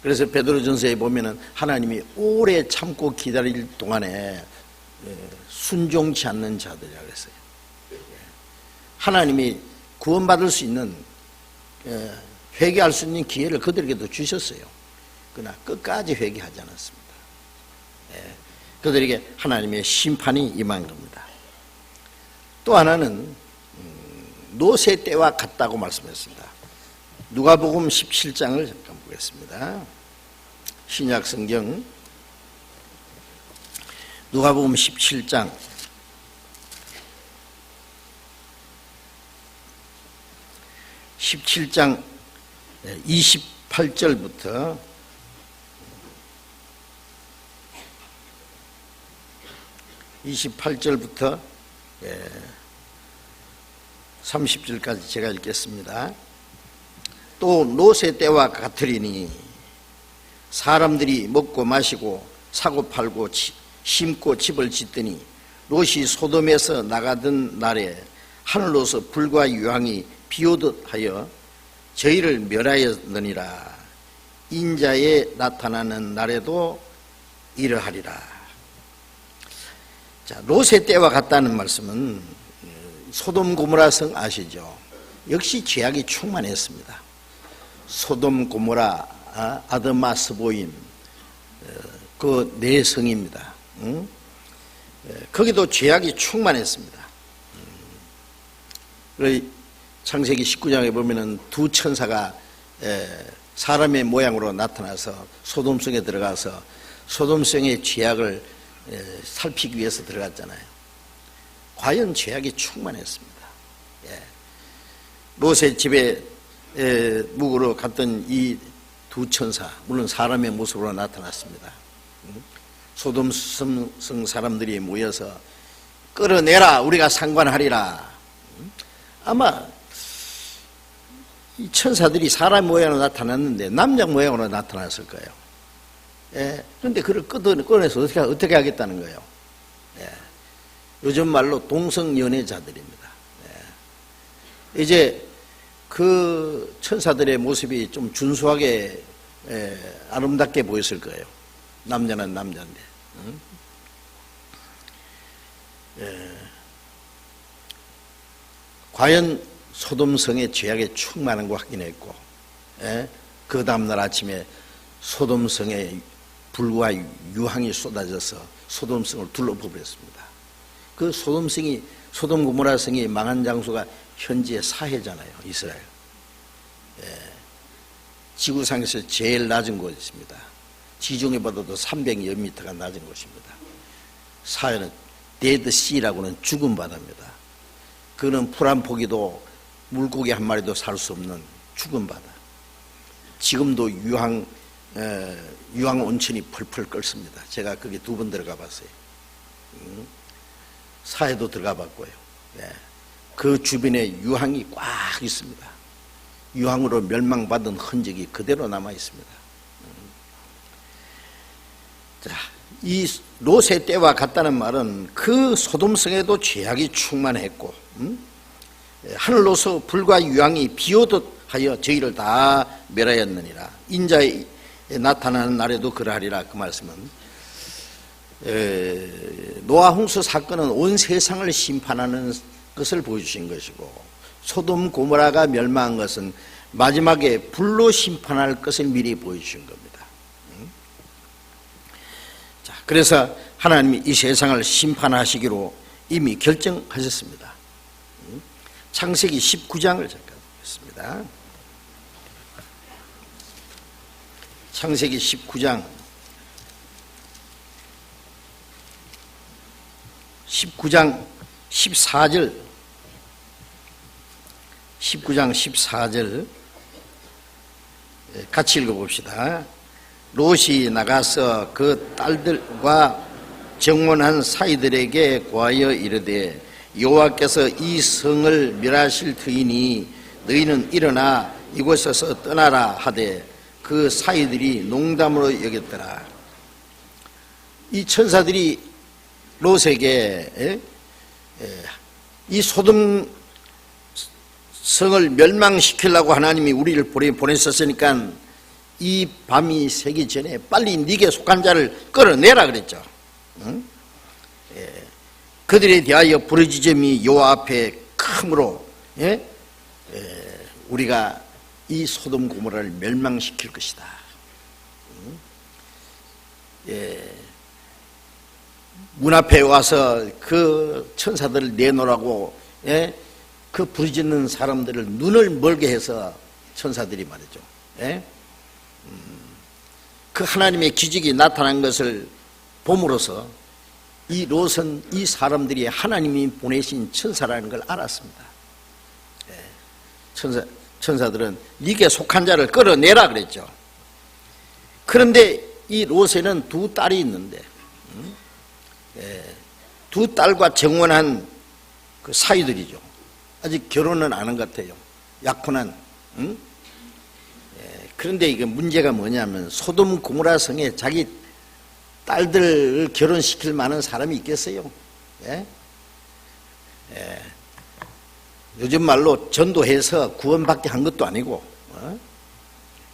그래서 베드로전서에 보면은 하나님이 오래 참고 기다릴 동안에 순종치 않는 자들이라고 했어요. 하나님이 구원받을 수 있는, 회개할 수 있는 기회를 그들에게도 주셨어요. 그러나 끝까지 회개하지 않았습니다. 그들에게 하나님의 심판이 임한 겁니다. 또 하나는 노새 때와 같다고 말씀했습니다. 누가복음 17장을 잠깐 보겠습니다. 신약 성경 누가복음 17장 28절부터 30절까지 제가 읽겠습니다. 또 노새 때와 같으리니 사람들이 먹고 마시고 사고 팔고 심고 집을 짓더니 롯이 소돔에서 나가던 날에 하늘로서 불과 유황이 비오듯 하여 저희를 멸하였느니라. 인자에 나타나는 날에도 이러하리라. 자, 롯의 때와 같다는 말씀은 소돔 고모라 성 아시죠? 역시 죄악이 충만했습니다. 소돔 고모라, 아드마 스보임, 그 네 성입니다. 거기도 죄악이 충만했습니다. 창세기 19장에 보면은 두 천사가 사람의 모양으로 나타나서 소돔성에 들어가서 소돔성의 죄악을 살피기 위해서 들어갔잖아요. 과연 죄악이 충만했습니다. 롯의 집에 묵으러 갔던 이 두 천사, 물론 사람의 모습으로 나타났습니다. 소돔성 사람들이 모여서 끌어내라, 우리가 상관하리라. 아마 이 천사들이 사람 모양으로 나타났는데 남자 모양으로 나타났을 거예요. 그런데 그를 꺼내서 어떻게 하겠다는 거예요. 요즘 말로 동성연애자들입니다. 이제 그 천사들의 모습이 좀 준수하게 아름답게 보였을 거예요. 남자는 남자인데. 과연 소돔성의 죄악에 충만한 거 확인했고, 그 다음날 아침에 소돔성에 불과 유황이 쏟아져서 소돔성을 둘러버렸습니다. 그 소돔 고모라 성이 망한 장소가 현지의 사해잖아요. 이스라엘. 지구상에서 제일 낮은 곳입니다. 지중해보다도 300여 미터가 낮은 곳입니다. 사해는 데드시라고는 죽은 바다입니다. 그는 풀 한 포기도 물고기 한 마리도 살 수 없는 죽은 바다. 지금도 유황 온천이 펄펄 끓습니다. 제가 거기 2번 들어가 봤어요. 사해도 들어가 봤고요. 그 주변에 유황이 꽉 있습니다. 유황으로 멸망받은 흔적이 그대로 남아 있습니다. 자, 이 롯의 때와 같다는 말은 그 소돔성에도 죄악이 충만했고, 하늘로서 불과 유황이 비오듯 하여 저희를 다 멸하였느니라. 인자에 나타나는 날에도 그러하리라. 그 말씀은 노아 홍수 사건은 온 세상을 심판하는 것을 보여주신 것이고, 소돔 고모라가 멸망한 것은 마지막에 불로 심판할 것을 미리 보여주신 겁니다. 자, 그래서 하나님이 이 세상을 심판하시기로 이미 결정하셨습니다. 창세기 19장을 잠깐 보겠습니다. 창세기 19장 14절 19장 14절 같이 읽어봅시다. 롯이 나가서 그 딸들과 정원한 사이들에게 고하여 이르되 여호와께서 이 성을 멸하실 터이니 너희는 일어나 이곳에서 떠나라 하되 그 사이들이 농담으로 여겼더라. 이 천사들이 롯에게 이 소돔 성을 멸망시키려고 하나님이 우리를 보내셨으니까 이 밤이 새기 전에 빨리 네게 속한 자를 끌어내라 그랬죠. 응? 예. 그들에 대하여 부르짖음이 여호와 앞에 크므로 예? 우리가 이 소돔 고모라를 멸망시킬 것이다. 응? 예. 문 앞에 와서 그 천사들을 내놓으라고 예? 그 부르짖는 사람들을 눈을 멀게 해서 천사들이 말이죠. 예? 그 하나님의 기적이 나타난 것을 봄으로써 이 롯은 이 사람들이 하나님이 보내신 천사라는 걸 알았습니다. 예. 천사들은 네게 속한 자를 끌어내라 그랬죠. 그런데 이 롯에는 두 딸이 있는데 두 딸과 정혼한 그 사위들이죠. 아직 결혼은 안 한 것 같아요. 약혼한. 응? 그런데 이게 문제가 뭐냐면 소돔 고모라 성에 자기 딸들을 결혼시킬 만한 사람이 있겠어요? 예? 예. 요즘 말로 전도해서 구원받게 한 것도 아니고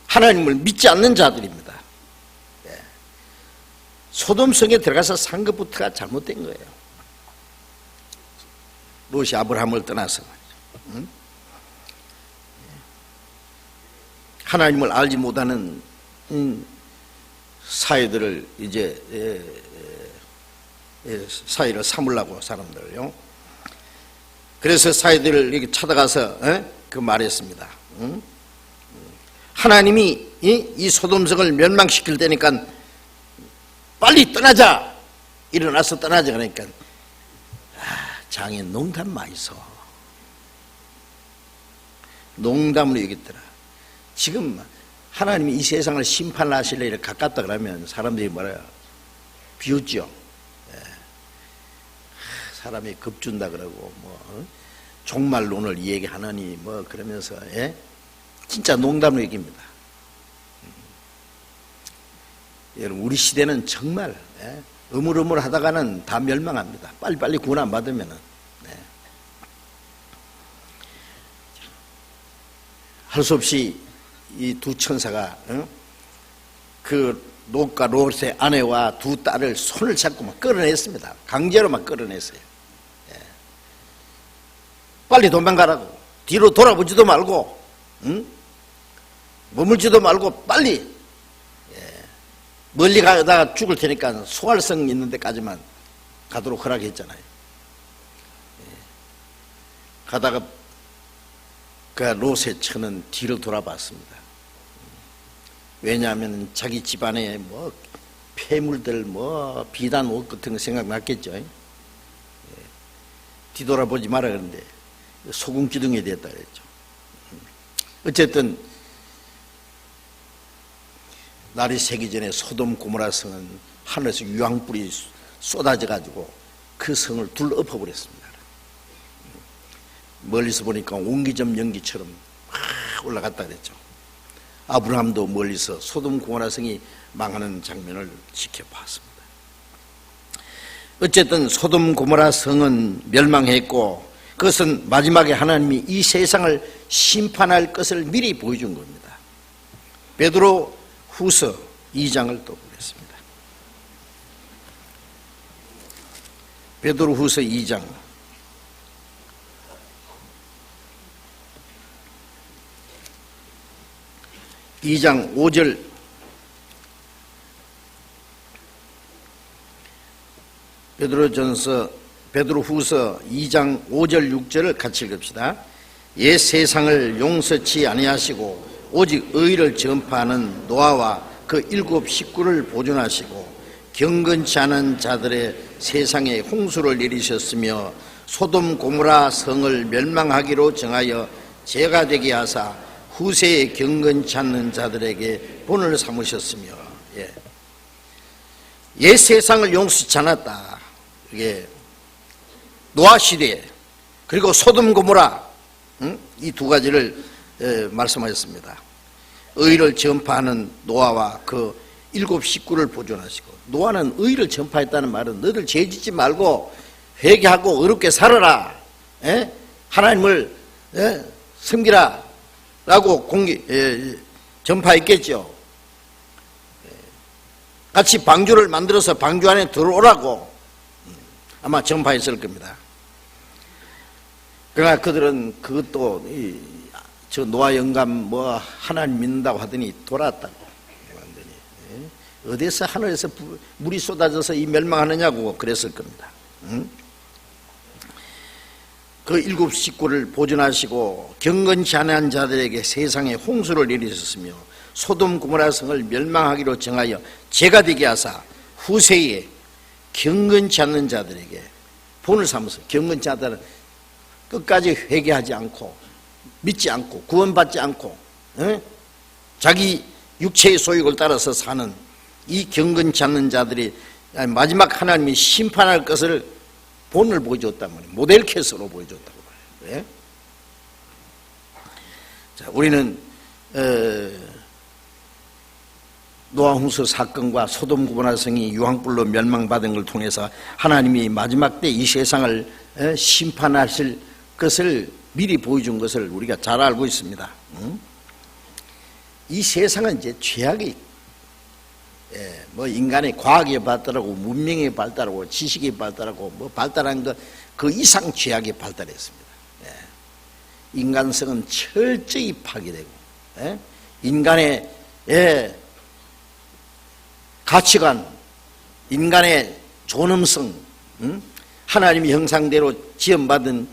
하나님을 믿지 않는 자들입니다. 예. 소돔 성에 들어가서 산 것부터가 잘못된 거예요. 롯이 아브라함을 떠나서 응? 하나님을 알지 못하는 사이들을 이제 사이를 삼으려고 사람들요. 그래서 사이들을 이렇게 찾아가서 그 말했습니다. 응? 하나님이 이 소돔성을 멸망시킬 때니까 빨리 떠나자. 일어나서 떠나자. 그러니까 장에 농담 많이 써. 농담으로 얘기했더라. 지금 하나님이 이 세상을 심판하실래 이렇게 가깝다 그러면 사람들이 뭐래요? 비웃죠. 예. 사람이 겁준다 그러고 종말론을 얘기하느니 그러면서 예? 진짜 농담으로 얘기입니다. 여러분 우리 시대는 정말 예? 어물어물하다가는 다 멸망합니다. 빨리빨리 구원 안 받으면은. 네. 할 수 없이 이 두 천사가 그 롯과 롯의 아내와 두 딸을 손을 잡고 막 끌어냈습니다. 강제로 막 끌어냈어요. 예. 빨리 도망가라고. 뒤로 돌아보지도 말고, 머물지도 말고 빨리. 멀리 가다가 죽을 테니까 소활성 있는 데까지만 가도록 허락했잖아요. 가다가 그 롯의 처는 뒤를 돌아봤습니다. 왜냐하면 자기 집안에 폐물들 비단 옷 같은 거 생각났겠죠. 뒤돌아보지 마라 그러는데 소금 기둥이 됐다 그랬죠. 어쨌든 날이 새기 전에 소돔 고모라 성은 하늘에서 유황불이 쏟아져 가지고 그 성을 둘러 엎어버렸습니다. 멀리서 보니까 옹기점 연기처럼 막 올라갔다 그랬죠. 아브라함도 멀리서 소돔 고모라 성이 망하는 장면을 지켜봤습니다. 어쨌든 소돔 고모라 성은 멸망했고 그것은 마지막에 하나님이 이 세상을 심판할 것을 미리 보여준 겁니다. 베드로 후서 2장을 또 보겠습니다. 베드로 후서 2장 5절 베드로 후서 2장 5절 6절을 같이 읽읍시다. 옛 세상을 용서치 아니하시고 오직 의를 전파하는 노아와 그 7 식구를 보존하시고 경건치 않은 자들의 세상에 홍수를 내리셨으며 소돔 고모라 성을 멸망하기로 정하여 죄가 되게 하사 후세에 경건치 않는 자들에게 본을 삼으셨으며 옛 세상을 용서치 않았다. 이게 노아 시대 그리고 소돔 고모라 이 두 가지를 말씀하셨습니다. 의를 전파하는 노아와 그 7 식구를 보존하시고 노아는 의를 전파했다는 말은 너희들 죄짓지 말고 회개하고 어렵게 살아라 하나님을 섬기라 라고 전파했겠죠. 같이 방주를 만들어서 방주 안에 들어오라고 아마 전파했을 겁니다. 그러나 그들은 그것도 저 노아 영감 뭐 하나님 믿는다고 하더니 돌았다고. 완전히. 어디서 하늘에서 물이 쏟아져서 이 멸망하느냐고 그랬을 겁니다. 그 일곱 식구를 보존하시고 경건치 않은 자들에게 세상에 홍수를 내리셨으며 소돔 고모라 성을 멸망하기로 정하여 죄가 되게 하사 후세에 경건치 않는 자들에게 본을 삼아서, 경건치 않다는 끝까지 회개하지 않고 믿지 않고 구원받지 않고 자기 육체의 소욕을 따라서 사는 이 경건치 않는 자들이 마지막 하나님이 심판할 것을 본을 보여줬단 말이에요. 모델 케이스로 보여줬다고 말해요. 네? 자, 우리는 노아 홍수 사건과 소돔 고모라 성이 유황불로 멸망받은 걸 통해서 하나님이 마지막 때 이 세상을 심판하실 것을 미리 보여준 것을 우리가 잘 알고 있습니다. 이 세상은 이제 죄악이 뭐 인간의 과학이 발달하고 문명이 발달하고 지식이 발달하고 뭐 발달한 것 그 이상 죄악이 발달했습니다. 인간성은 철저히 파괴되고 인간의 가치관, 인간의 존엄성, 하나님의 형상대로 지음받은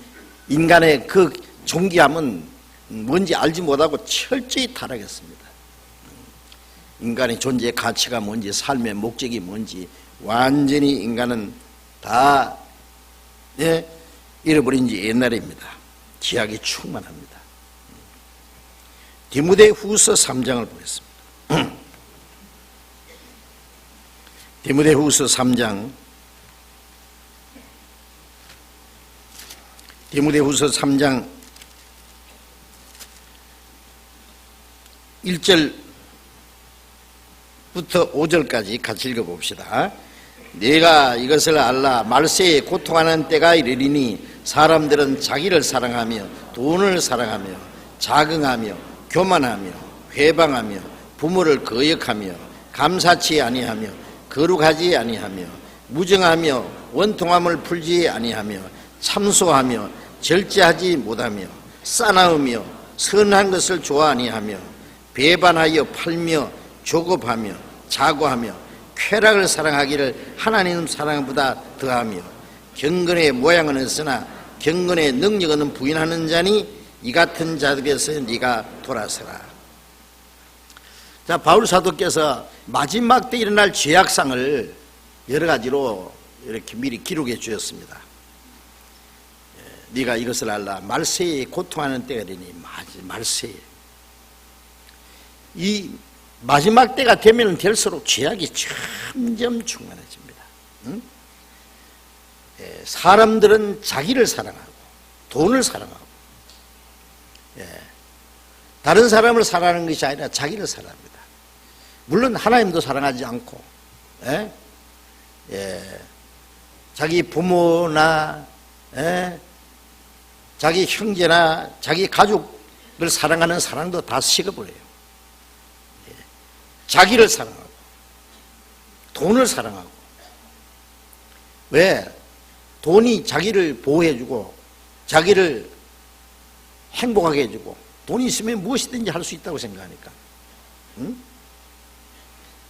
인간의 그 존귀함은 뭔지 알지 못하고 철저히 타락했습니다. 인간의 존재의 가치가 뭔지, 삶의 목적이 뭔지 완전히 인간은 다 잃어버린 지 옛날입니다. 죄악이 충만합니다. 디모데후서 3장을 보겠습니다. 디모데후서 3장, 디모데후서 3장 1절부터 5절까지 같이 읽어봅시다. 내가 이것을 알라. 말세에 고통하는 때가 이르리니 사람들은 자기를 사랑하며 돈을 사랑하며 자긍하며 교만하며 회방하며 부모를 거역하며 감사치 아니하며 거룩하지 아니하며 무정하며 원통함을 풀지 아니하며 참소하며 절제하지 못하며 싸나우며 선한 것을 좋아 아니하며 배반하여 팔며 조급하며 자고하며 쾌락을 사랑하기를 하나님 사랑보다 더하며 경건의 모양은 있으나 경건의 능력은 부인하는 자니 이 같은 자들에서 네가 돌아서라. 자, 바울 사도께서 마지막 때 일어날 죄악상을 여러 가지로 이렇게 미리 기록해 주셨습니다. 네가 이것을 알라. 말세에 고통하는 때가 되니 말세에. 이 마지막 때가 되면 될수록 죄악이 점점 충만해집니다. 사람들은 자기를 사랑하고 돈을 사랑하고 다른 사람을 사랑하는 것이 아니라 자기를 사랑합니다. 물론 하나님도 사랑하지 않고 자기 부모나 자기 형제나 자기 가족을 사랑하는 사랑도 다 식어버려요. 자기를 사랑하고 돈을 사랑하고. 왜? 돈이 자기를 보호해주고 자기를 행복하게 해주고 돈이 있으면 무엇이든지 할 수 있다고 생각하니까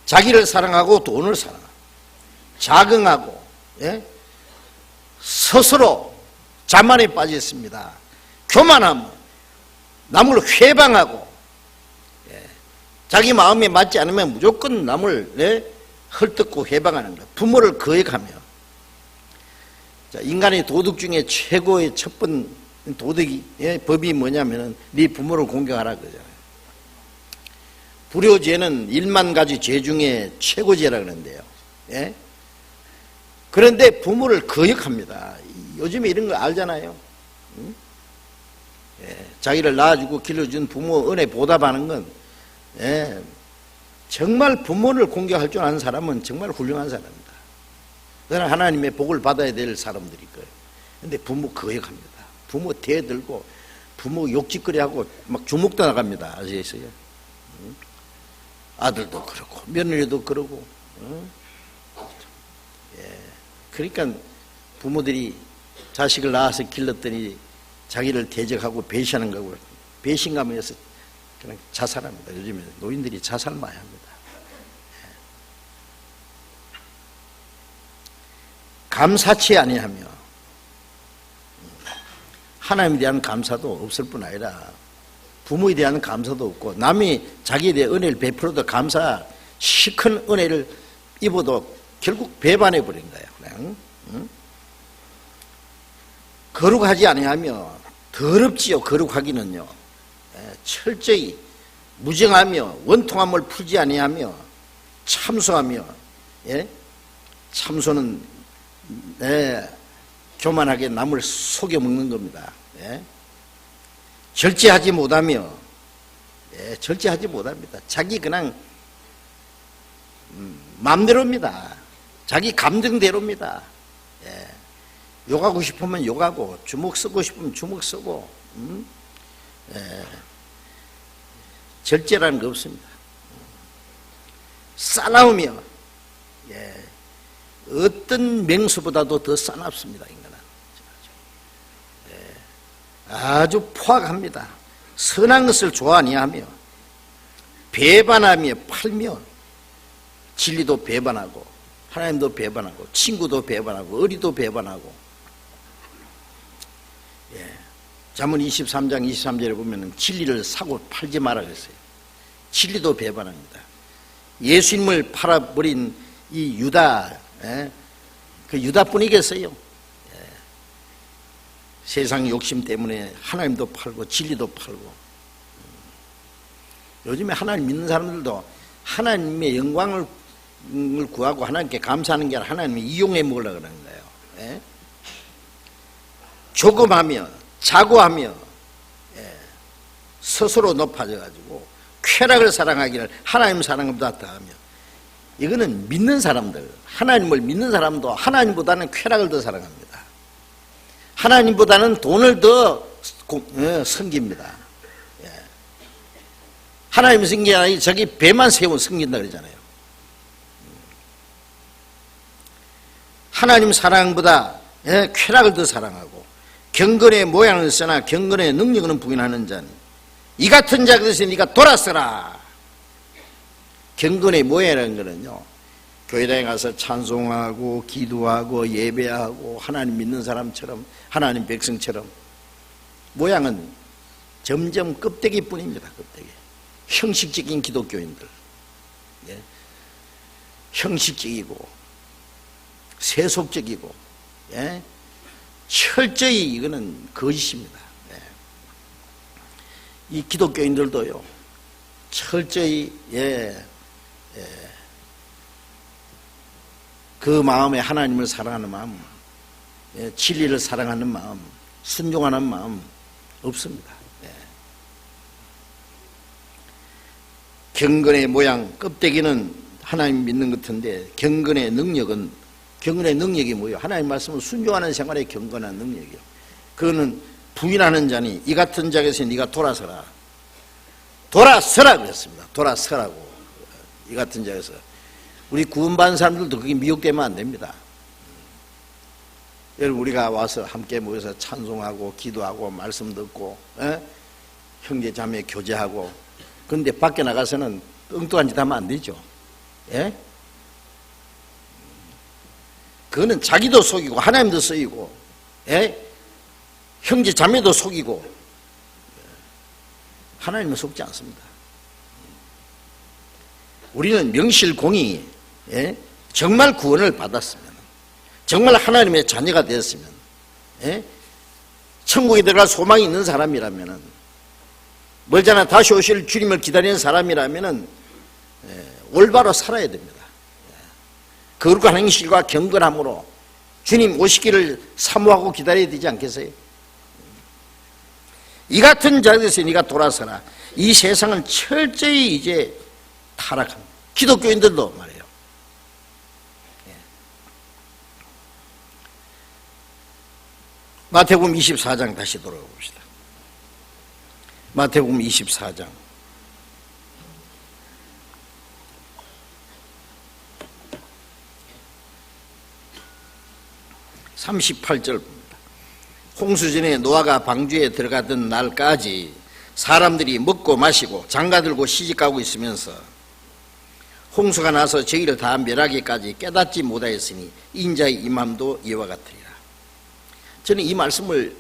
자기를 사랑하고 돈을 사랑하고 자긍하고 스스로 자만에 빠져 있습니다. 교만하면 남을 회방하고 자기 마음에 맞지 않으면 무조건 남을 헐뜯고 회방하는 것. 부모를 거역하며. 자, 인간의 도덕 중에 최고의 첫 번 도덕이 법이 뭐냐면은 네 부모를 공경하라 그러잖아요. 불효죄는 1만 가지 죄 중에 최고죄라 그러는데요. 그런데 부모를 거역합니다. 요즘에 이런 거 알잖아요. 자기를 낳아주고 길러준 부모 은혜 보답하는 건 정말 부모를 공경할 줄 아는 사람은 정말 훌륭한 사람입니다. 그러나 하나님의 복을 받아야 될 사람들일 거예요. 그런데 부모 거역합니다. 부모 대들고 부모 욕짓거리하고 막 주먹도 나갑니다. 아시겠어요? 아들도 그러고 며느리도 그러고. 예. 그러니까 부모들이 자식을 낳아서 길렀더니 자기를 대적하고 배신하는 거고 배신감에서 그냥 자살합니다. 요즘에 노인들이 자살 많이 합니다. 감사치 아니하며 하나님에 대한 감사도 없을 뿐 아니라 부모에 대한 감사도 없고 남이 자기에 대해 은혜를 베풀어도 감사 시큰 은혜를 입어도 결국 배반해 버린 거예요. 그냥 거룩하지 아니하며 더럽지요. 거룩하기는요. 철저히 무정하며 원통함을 풀지 아니하며 참소하며 참소는 교만하게 남을 속여 먹는 겁니다. 절제하지 못하며 절제하지 못합니다. 자기 그냥 마음대로입니다. 자기 감정대로입니다. 욕하고 싶으면 욕하고 주먹 쓰고 싶으면 주먹 쓰고 절제라는 거 없습니다. 싸나우며 어떤 맹수보다도 더 싸납습니다. 인간은 아주 포악합니다. 선한 것을 좋아 아니하며 배반하며 팔며 진리도 배반하고 하나님도 배반하고 친구도 배반하고 어리도 배반하고. 잠언 23장 23절에 보면 진리를 사고 팔지 마라 그랬어요. 진리도 배반합니다. 예수님을 팔아버린 이 유다, 그 유다뿐이겠어요. 세상 욕심 때문에 하나님도 팔고 진리도 팔고. 요즘에 하나님 믿는 사람들도 하나님의 영광을 구하고 하나님께 감사하는 게 아니라 하나님을 이용해 먹으려고 그러는 거예요. 조금하며 자고하며 스스로 높아져 가지고 쾌락을 사랑하기를 하나님 사랑보다 더하며. 이거는 믿는 사람들, 하나님을 믿는 사람도 하나님보다는 쾌락을 더 사랑합니다. 하나님보다는 돈을 더 섬깁니다. 하나님 섬기기 아니라 저기 배만 세우면 섬긴다 그러잖아요. 하나님 사랑보다 쾌락을 더 사랑하고 경건의 모양을 쓰나 경건의 능력은 부인하는 자니 이 같은 자들에서 네가 돌아서라. 경건의 모양이라는 거는요, 교회당에 가서 찬송하고 기도하고 예배하고 하나님 믿는 사람처럼 하나님 백성처럼 모양은 점점 껍데기뿐입니다. 껍데기. 형식적인 기독교인들, 형식적이고 세속적이고 철저히 이거는 거짓입니다. 이 기독교인들도요 철저히 그 마음에 하나님을 사랑하는 마음, 진리를 사랑하는 마음, 순종하는 마음 없습니다. 경건의 모양, 껍데기는 하나님 믿는 것 같은데 경건의 능력이 뭐예요? 하나님 말씀을 순종하는 생활의 경건한 능력이요. 그거는 부인하는 자니 이 같은 자에서 네가 돌아서라. 돌아서라 그랬습니다. 돌아서라고. 이 같은 자에서. 우리 구원받은 사람들도 그게 미혹되면 안 됩니다. 여러분 우리가 와서 함께 모여서 찬송하고 기도하고 말씀 듣고 형제 자매 교제하고 그런데 밖에 나가서는 엉뚱한 짓 하면 안 되죠. 그거는 자기도 속이고 하나님도 속이고 형제 자매도 속이고 하나님은 속지 않습니다. 우리는 명실공히 정말 구원을 받았으면 정말 하나님의 자녀가 되었으면 천국에 들어갈 소망이 있는 사람이라면 멀잖아 다시 오실 주님을 기다리는 사람이라면 올바로 살아야 됩니다. 거룩한 행실과 경건함으로 주님 오시기를 사모하고 기다려야 되지 않겠어요? 이 같은 자에서 네가 돌아서라. 이 세상은 철저히 이제 타락합니다. 기독교인들도 말이에요. 마태복음 24장 다시 돌아가 봅시다. 마태복음 24장 38절 봅니다. 홍수전에 노아가 방주에 들어가던 날까지 사람들이 먹고 마시고 장가들고 시집가고 있으면서 홍수가 나서 저희를 다 멸하기까지 깨닫지 못하였으니 인자의 임함도 이와 같으리라. 저는 이 말씀을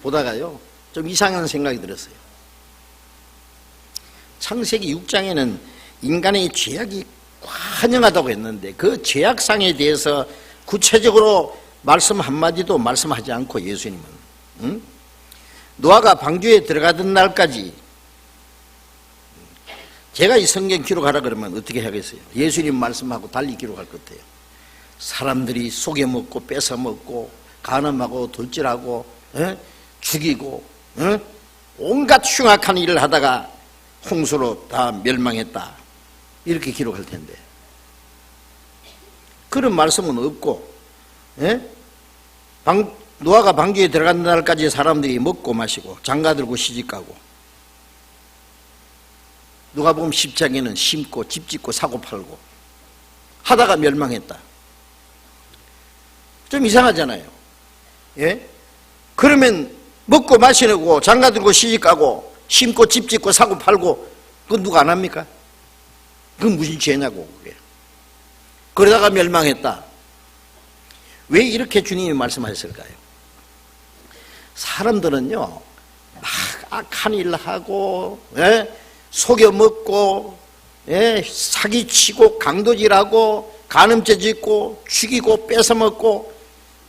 보다가요 좀 이상한 생각이 들었어요. 창세기 6장에는 인간의 죄악이 환영하다고 했는데 그 죄악상에 대해서 구체적으로 말씀 한마디도 말씀하지 않고 예수님은 노아가 방주에 들어가던 날까지, 제가 이 성경 기록하라 그러면 어떻게 하겠어요? 예수님 말씀하고 달리 기록할 것 같아요. 사람들이 속여먹고 뺏어먹고 간음하고 돌질하고 죽이고 온갖 흉악한 일을 하다가 홍수로 다 멸망했다, 이렇게 기록할 텐데 그런 말씀은 없고, 노아가 방주에 들어간 날까지 사람들이 먹고 마시고 장가들고 시집가고, 누가복음 10장에는 심고 집 짓고 사고 팔고 하다가 멸망했다. 좀 이상하잖아요. 예? 그러면 먹고 마시고 장가들고 시집가고 심고 집 짓고 사고 팔고 그건 누가 안 합니까? 그건 무슨 죄냐고 그게. 그러다가 멸망했다. 왜 이렇게 주님이 말씀하셨을까요? 사람들은요 막 악한 일을 하고 속여먹고 사기치고 강도질하고 간음죄 짓고 죽이고 뺏어먹고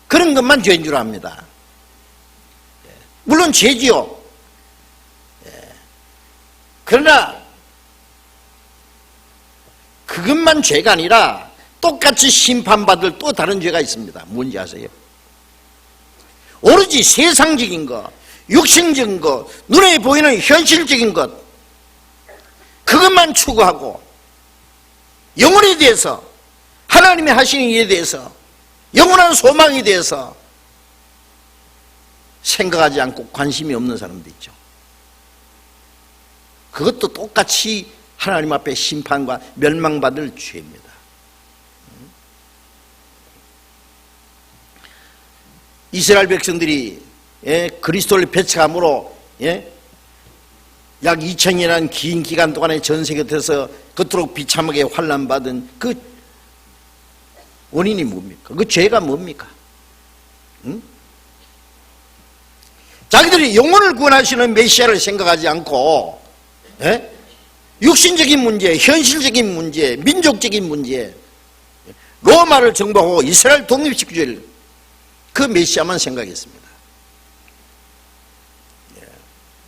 그런 것만 죄인 줄 압니다. 물론 죄지요. 그러나 그것만 죄가 아니라 똑같이 심판받을 또 다른 죄가 있습니다. 뭔지 아세요? 오로지 세상적인 것, 육신적인 것, 눈에 보이는 현실적인 것, 그것만 추구하고 영혼에 대해서, 하나님이 하시는 일에 대해서, 영원한 소망에 대해서 생각하지 않고 관심이 없는 사람도 있죠. 그것도 똑같이 하나님 앞에 심판과 멸망받을 죄입니다. 이스라엘 백성들이 그리스도를 배척함으로 약 2000년이라는 긴 기간 동안에 전 세계 곁에서 그토록 비참하게 환난받은 그 원인이 뭡니까? 그 죄가 뭡니까? 자기들이 영혼을 구원하시는 메시아를 생각하지 않고 육신적인 문제, 현실적인 문제, 민족적인 문제, 로마를 정복하고 이스라엘 독립시킬 그 메시아만 생각했습니다.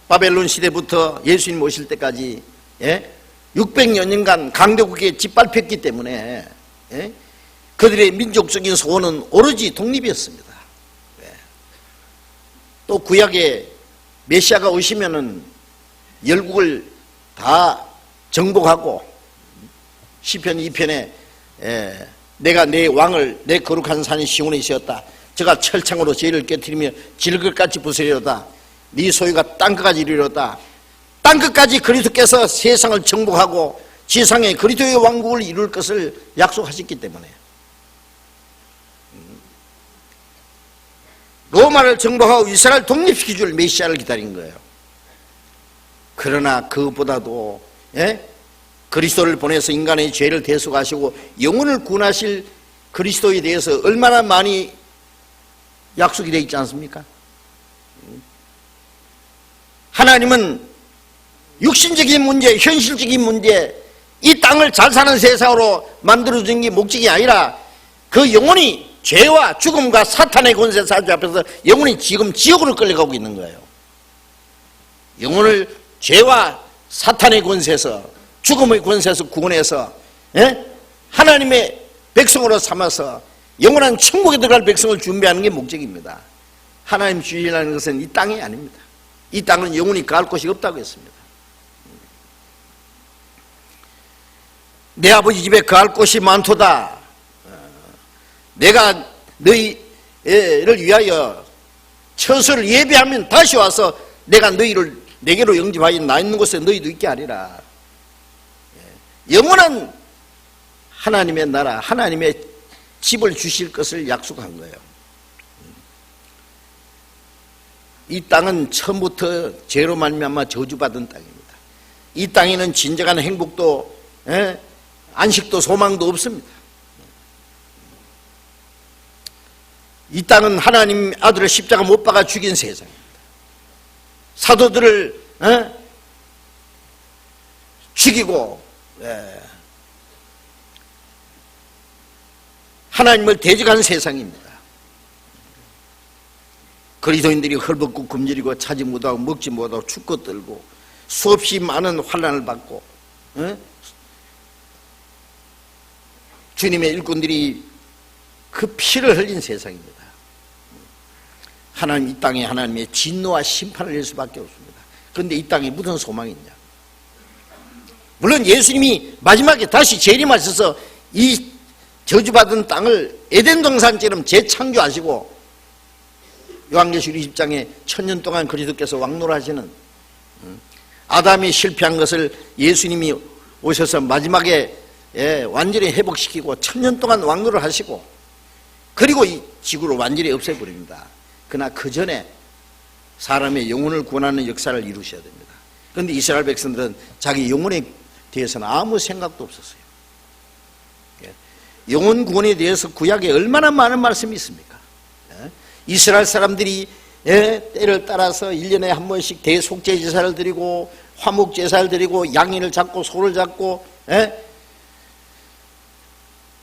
바벨론 시대부터 예수님 오실 때까지 600여 년간 강대국에 짓밟혔기 때문에 그들의 민족적인 소원은 오로지 독립이었습니다. 또 구약에 메시아가 오시면은 열국을 다 정복하고, 시편 2편에 내가 내 왕을 내 거룩한 산이 시온에 세웠다. 저가 철창으로 죄를 깨트리며 질것같이 부수리로다. 네 소유가 땅끝까지 이르리로다. 땅끝까지 그리스도께서 세상을 정복하고 지상에 그리스도의 왕국을 이룰 것을 약속하셨기 때문에 로마를 정복하고 이스라엘 독립시켜 줄 메시아를 기다린 거예요. 그러나 그것보다도 그리스도를 보내서 인간의 죄를 대속하시고 영혼을 구원하실 그리스도에 대해서 얼마나 많이 약속이 되어 있지 않습니까? 하나님은 육신적인 문제, 현실적인 문제, 이 땅을 잘 사는 세상으로 만들어준 게 목적이 아니라 그 영혼이 죄와 죽음과 사탄의 권세 사주 앞에서 영혼이 지금 지옥으로 끌려가고 있는 거예요. 영혼을 죄와 사탄의 권세에서, 죽음의 권세에서 구원해서 하나님의 백성으로 삼아서 영원한 천국에 들어갈 백성을 준비하는 게 목적입니다. 하나님 주의라는 것은 이 땅이 아닙니다. 이 땅은 영원히 갈 곳이 없다고 했습니다. 내 아버지 집에 거할 곳이 많도다. 내가 너희 위하여 처소를 예비하면 다시 와서 내가 너희를 내게로 영접하여 나 있는 곳에 너희도 있게 하리라. 영원한 하나님의 나라, 하나님의 집을 주실 것을 약속한 거예요. 이 땅은 처음부터 죄로 말미암아 저주받은 땅입니다. 이 땅에는 진정한 행복도 안식도 소망도 없습니다. 이 땅은 하나님 아들을 십자가 못 박아 죽인 세상입니다. 사도들을 죽이고 하나님을 대적한 세상입니다. 그리스도인들이 헐벗고 굶주리고 차지 못하고 먹지 못하고 죽고 떨고 수없이 많은 환난을 받고 주님의 일꾼들이 그 피를 흘린 세상입니다. 하나님 이 땅에 하나님의 진노와 심판을 낼 수밖에 없습니다. 그런데 이 땅에 무슨 소망이 있냐? 물론 예수님이 마지막에 다시 재림하셔서 이 저주받은 땅을 에덴 동산처럼 재창조하시고 요한계시록 20장에 1000년 동안 그리스도께서 왕노하시는 아담이 실패한 것을 예수님이 오셔서 마지막에 완전히 회복시키고 1000년 동안 왕노를 하시고 그리고 이 지구를 완전히 없애버립니다. 그러나 그 전에 사람의 영혼을 구원하는 역사를 이루셔야 됩니다. 그런데 이스라엘 백성들은 자기 영혼에 대해서는 아무 생각도 없었어요. 영혼 구원에 대해서 구약에 얼마나 많은 말씀이 있습니까? 이스라엘 사람들이 때를 따라서 1년에 한 번씩 대속죄 제사를 드리고 화목 제사를 드리고 양이를 잡고 소를 잡고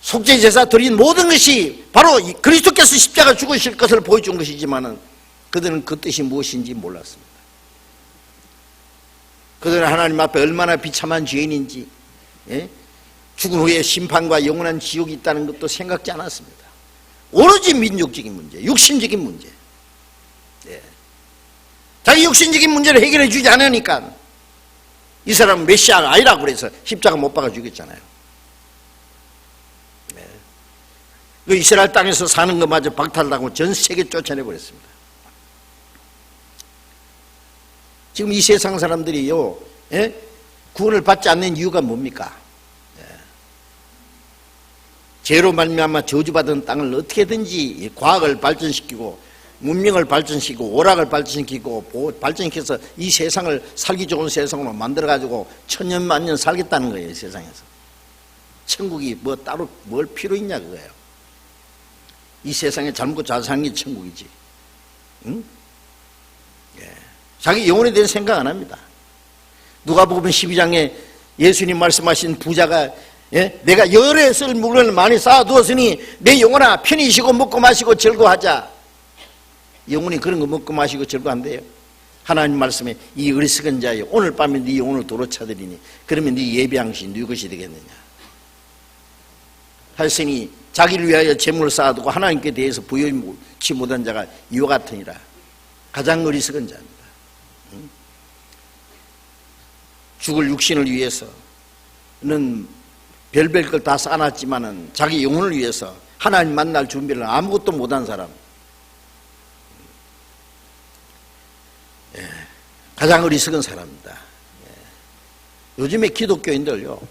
속죄 제사 드린 모든 것이 바로 그리스도께서 십자가 죽으실 것을 보여준 것이지만은 그들은 그 뜻이 무엇인지 몰랐습니다. 그들은 하나님 앞에 얼마나 비참한 죄인인지 죽은 후에 심판과 영원한 지옥이 있다는 것도 생각지 않았습니다. 오로지 민족적인 문제, 육신적인 문제. 자기 육신적인 문제를 해결해 주지 않으니까 이 사람은 메시아가 아니라고 그래서 십자가 못 박아 죽였잖아요. 그 이스라엘 땅에서 사는 것마저 박탈하고 전 세계 쫓아내버렸습니다. 지금 이 세상 사람들이요, 구원을 받지 않는 이유가 뭡니까? 죄로 말미암아 저주받은 땅을 어떻게든지 과학을 발전시키고 문명을 발전시키고 오락을 발전시키고 발전시켜서 이 세상을 살기 좋은 세상으로 만들어가지고 천년 만년 살겠다는 거예요. 이 세상에서 천국이 뭐 따로 뭘 필요 있냐 그거예요. 이 세상에 잘 먹고 잘 사는 게 천국이지. 응? 자기 영혼에 대한 생각 안 합니다. 누가복음 12장에 예수님 말씀하신 부자가 내가 열에 쓸 물건을 많이 쌓아두었으니 내 영혼아 편히 쉬고 먹고 마시고 즐거워하자. 영혼이 그런 거 먹고 마시고 즐거워한대요. 하나님 말씀에 이 어리석은 자여 오늘 밤에 네 영혼을 도로 차드리니 그러면 네 예배한 것이 네 것이 되겠느냐. 하시니 자기를 위하여 재물을 쌓아두고 하나님께 대해서 부여치 못한 자가 이와 같으니라. 가장 어리석은 자입니다. 죽을 육신을 위해서는 별별 걸 다 쌓아놨지만은 자기 영혼을 위해서 하나님 만날 준비를 아무것도 못한 사람. 가장 어리석은 사람입니다. 요즘에 기독교인들요,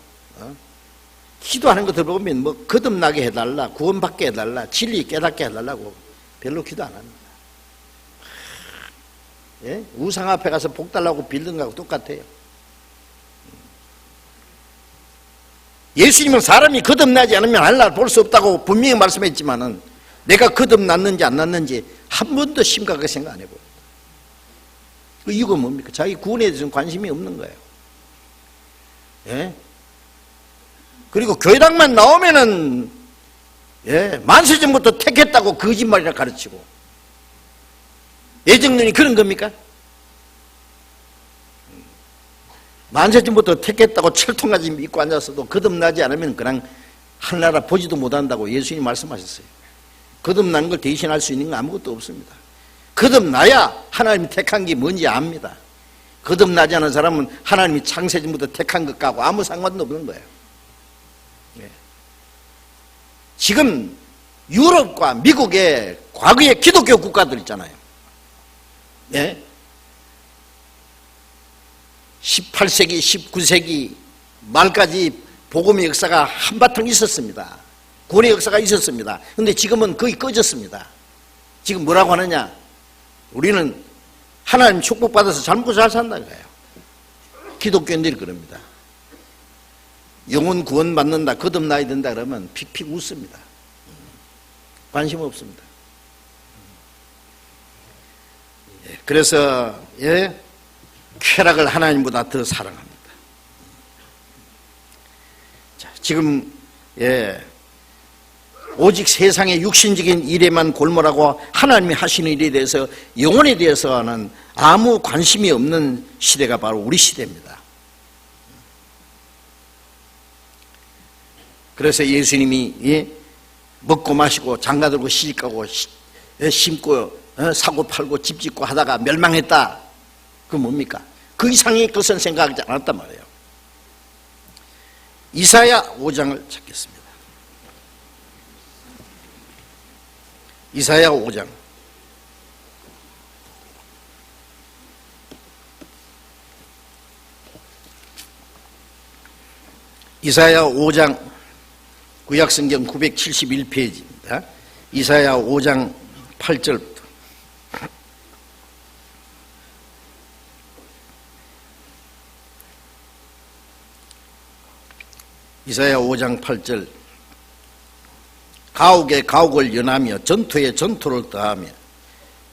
기도하는 거 들어보면 뭐 거듭나게 해달라, 구원받게 해달라, 진리 깨닫게 해달라고 별로 기도 안 합니다. 우상 앞에 가서 복 달라고 빌는 거하고 똑같아요. 예수님은 사람이 거듭나지 않으면 하늘나라를 볼 수 없다고 분명히 말씀했지만은 내가 거듭났는지 안 났는지 한 번도 심각하게 생각 안 해봐요. 그 이유가 뭡니까? 자기 구원에 대해서는 관심이 없는 거예요. 그리고 교회당만 나오면은 만세전부터 택했다고 거짓말이라 가르치고 예정론이 그런 겁니까? 만세전부터 택했다고 철통까지 믿고 앉았어도 거듭나지 않으면 그냥 하늘나라 보지도 못한다고 예수님이 말씀하셨어요. 거듭난 걸 대신할 수 있는 건 아무것도 없습니다. 거듭나야 하나님이 택한 게 뭔지 압니다. 거듭나지 않은 사람은 하나님이 창세전부터 택한 것하고 아무 상관도 없는 거예요. 지금 유럽과 미국의 과거의 기독교 국가들 있잖아요. 네? 18세기, 19세기 말까지 복음의 역사가 한바탕 있었습니다. 구원의 역사가 있었습니다. 그런데 지금은 거의 꺼졌습니다. 지금 뭐라고 하느냐? 우리는 하나님 축복받아서 잘 먹고 잘 산다는 거예요. 기독교인들이 그럽니다. 영혼 구원 받는다, 거듭나야 된다 그러면 픽픽 웃습니다. 관심 없습니다. 그래서 쾌락을 하나님보다 더 사랑합니다. 자, 지금 오직 세상의 육신적인 일에만 골몰하고 하나님이 하시는 일에 대해서, 영혼에 대해서는 아무 관심이 없는 시대가 바로 우리 시대입니다. 그래서 예수님이 먹고 마시고 장가들고 시집가고 심고 사고 팔고 집 짓고 하다가 멸망했다. 그건 뭡니까? 그 이상의 것은 생각하지 않았단 말이에요. 이사야 5장을 찾겠습니다. 이사야 5장. 이사야 5장 구약성경 971페이지입니다. 이사야 5장 8절부터. 이사야 5장 8절. 가옥에 가옥을 연하며 전투에 전투를 더하며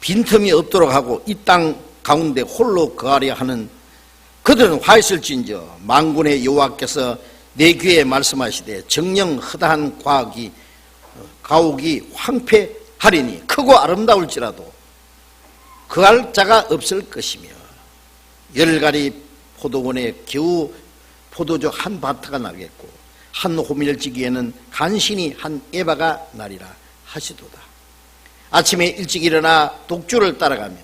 빈틈이 없도록 하고 이 땅 가운데 홀로 거하려 하는 그들은 화 있을진저 만군의 여호와께서 내 귀에 말씀하시되 정령 허다한 가옥이 황폐하리니 크고 아름다울지라도 그할 자가 없을 것이며 열가리 포도원에 겨우 포도주 한 바트가 나겠고 한 호밀지기에는 간신히 한 에바가 나리라 하시도다. 아침에 일찍 일어나 독주를 따라가며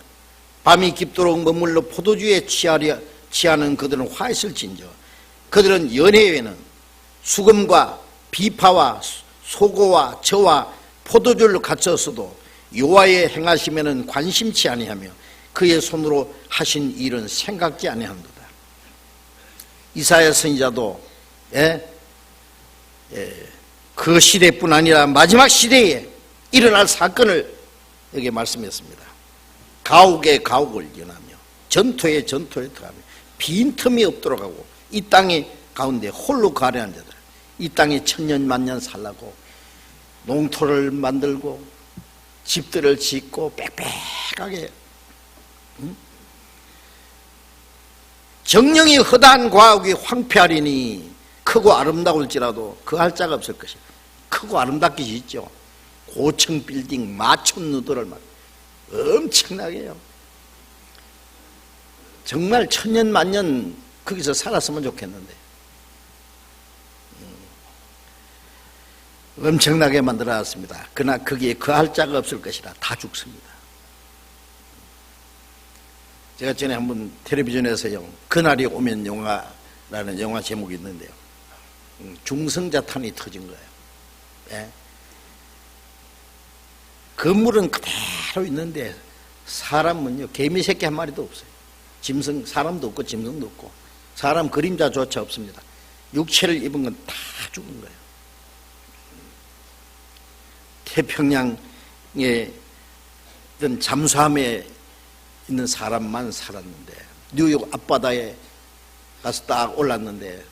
밤이 깊도록 머물러 포도주에 취하는 그들은 화 있을진저 그들은 연회에는 수금과 비파와 소고와 저와 포도주를 갖췄어도 여호와의 행하시면은 관심치 아니하며 그의 손으로 하신 일은 생각지 아니한도다. 이사야 선지자도 그 시대뿐 아니라 마지막 시대에 일어날 사건을 여기 말씀했습니다. 가옥에 가옥을 연하며 전투에 전투에 들어가며 빈틈이 없도록 하고 이 땅의 가운데 홀로 가려한 자들, 이 땅에 천년 만년 살라고 농토를 만들고 집들을 짓고 빽빽하게 정령이 허다한 과옥이 황폐하리니 크고 아름다울지라도 그 할 자가 없을 것이야. 크고 아름답게 짓죠. 고층 빌딩 마천 누더를 막 엄청나게 해요. 정말 천년 만년 거기서 살았으면 좋겠는데 엄청나게 만들어놨습니다. 그러나 거기에 거할 자가 없을 것이라 다 죽습니다. 제가 전에 한번 텔레비전에서요 그날이 오면 영화라는 영화 제목이 있는데요, 중성자탄이 터진 거예요. 예? 건물은 그대로 있는데 사람은요 개미 새끼 한 마리도 없어요. 짐승, 사람도 없고 짐승도 없고 사람 그림자조차 없습니다. 육체를 입은 건 다 죽은 거예요. 태평양에 있던 잠수함에 있는 사람만 살았는데 뉴욕 앞바다에 가서 딱 올랐는데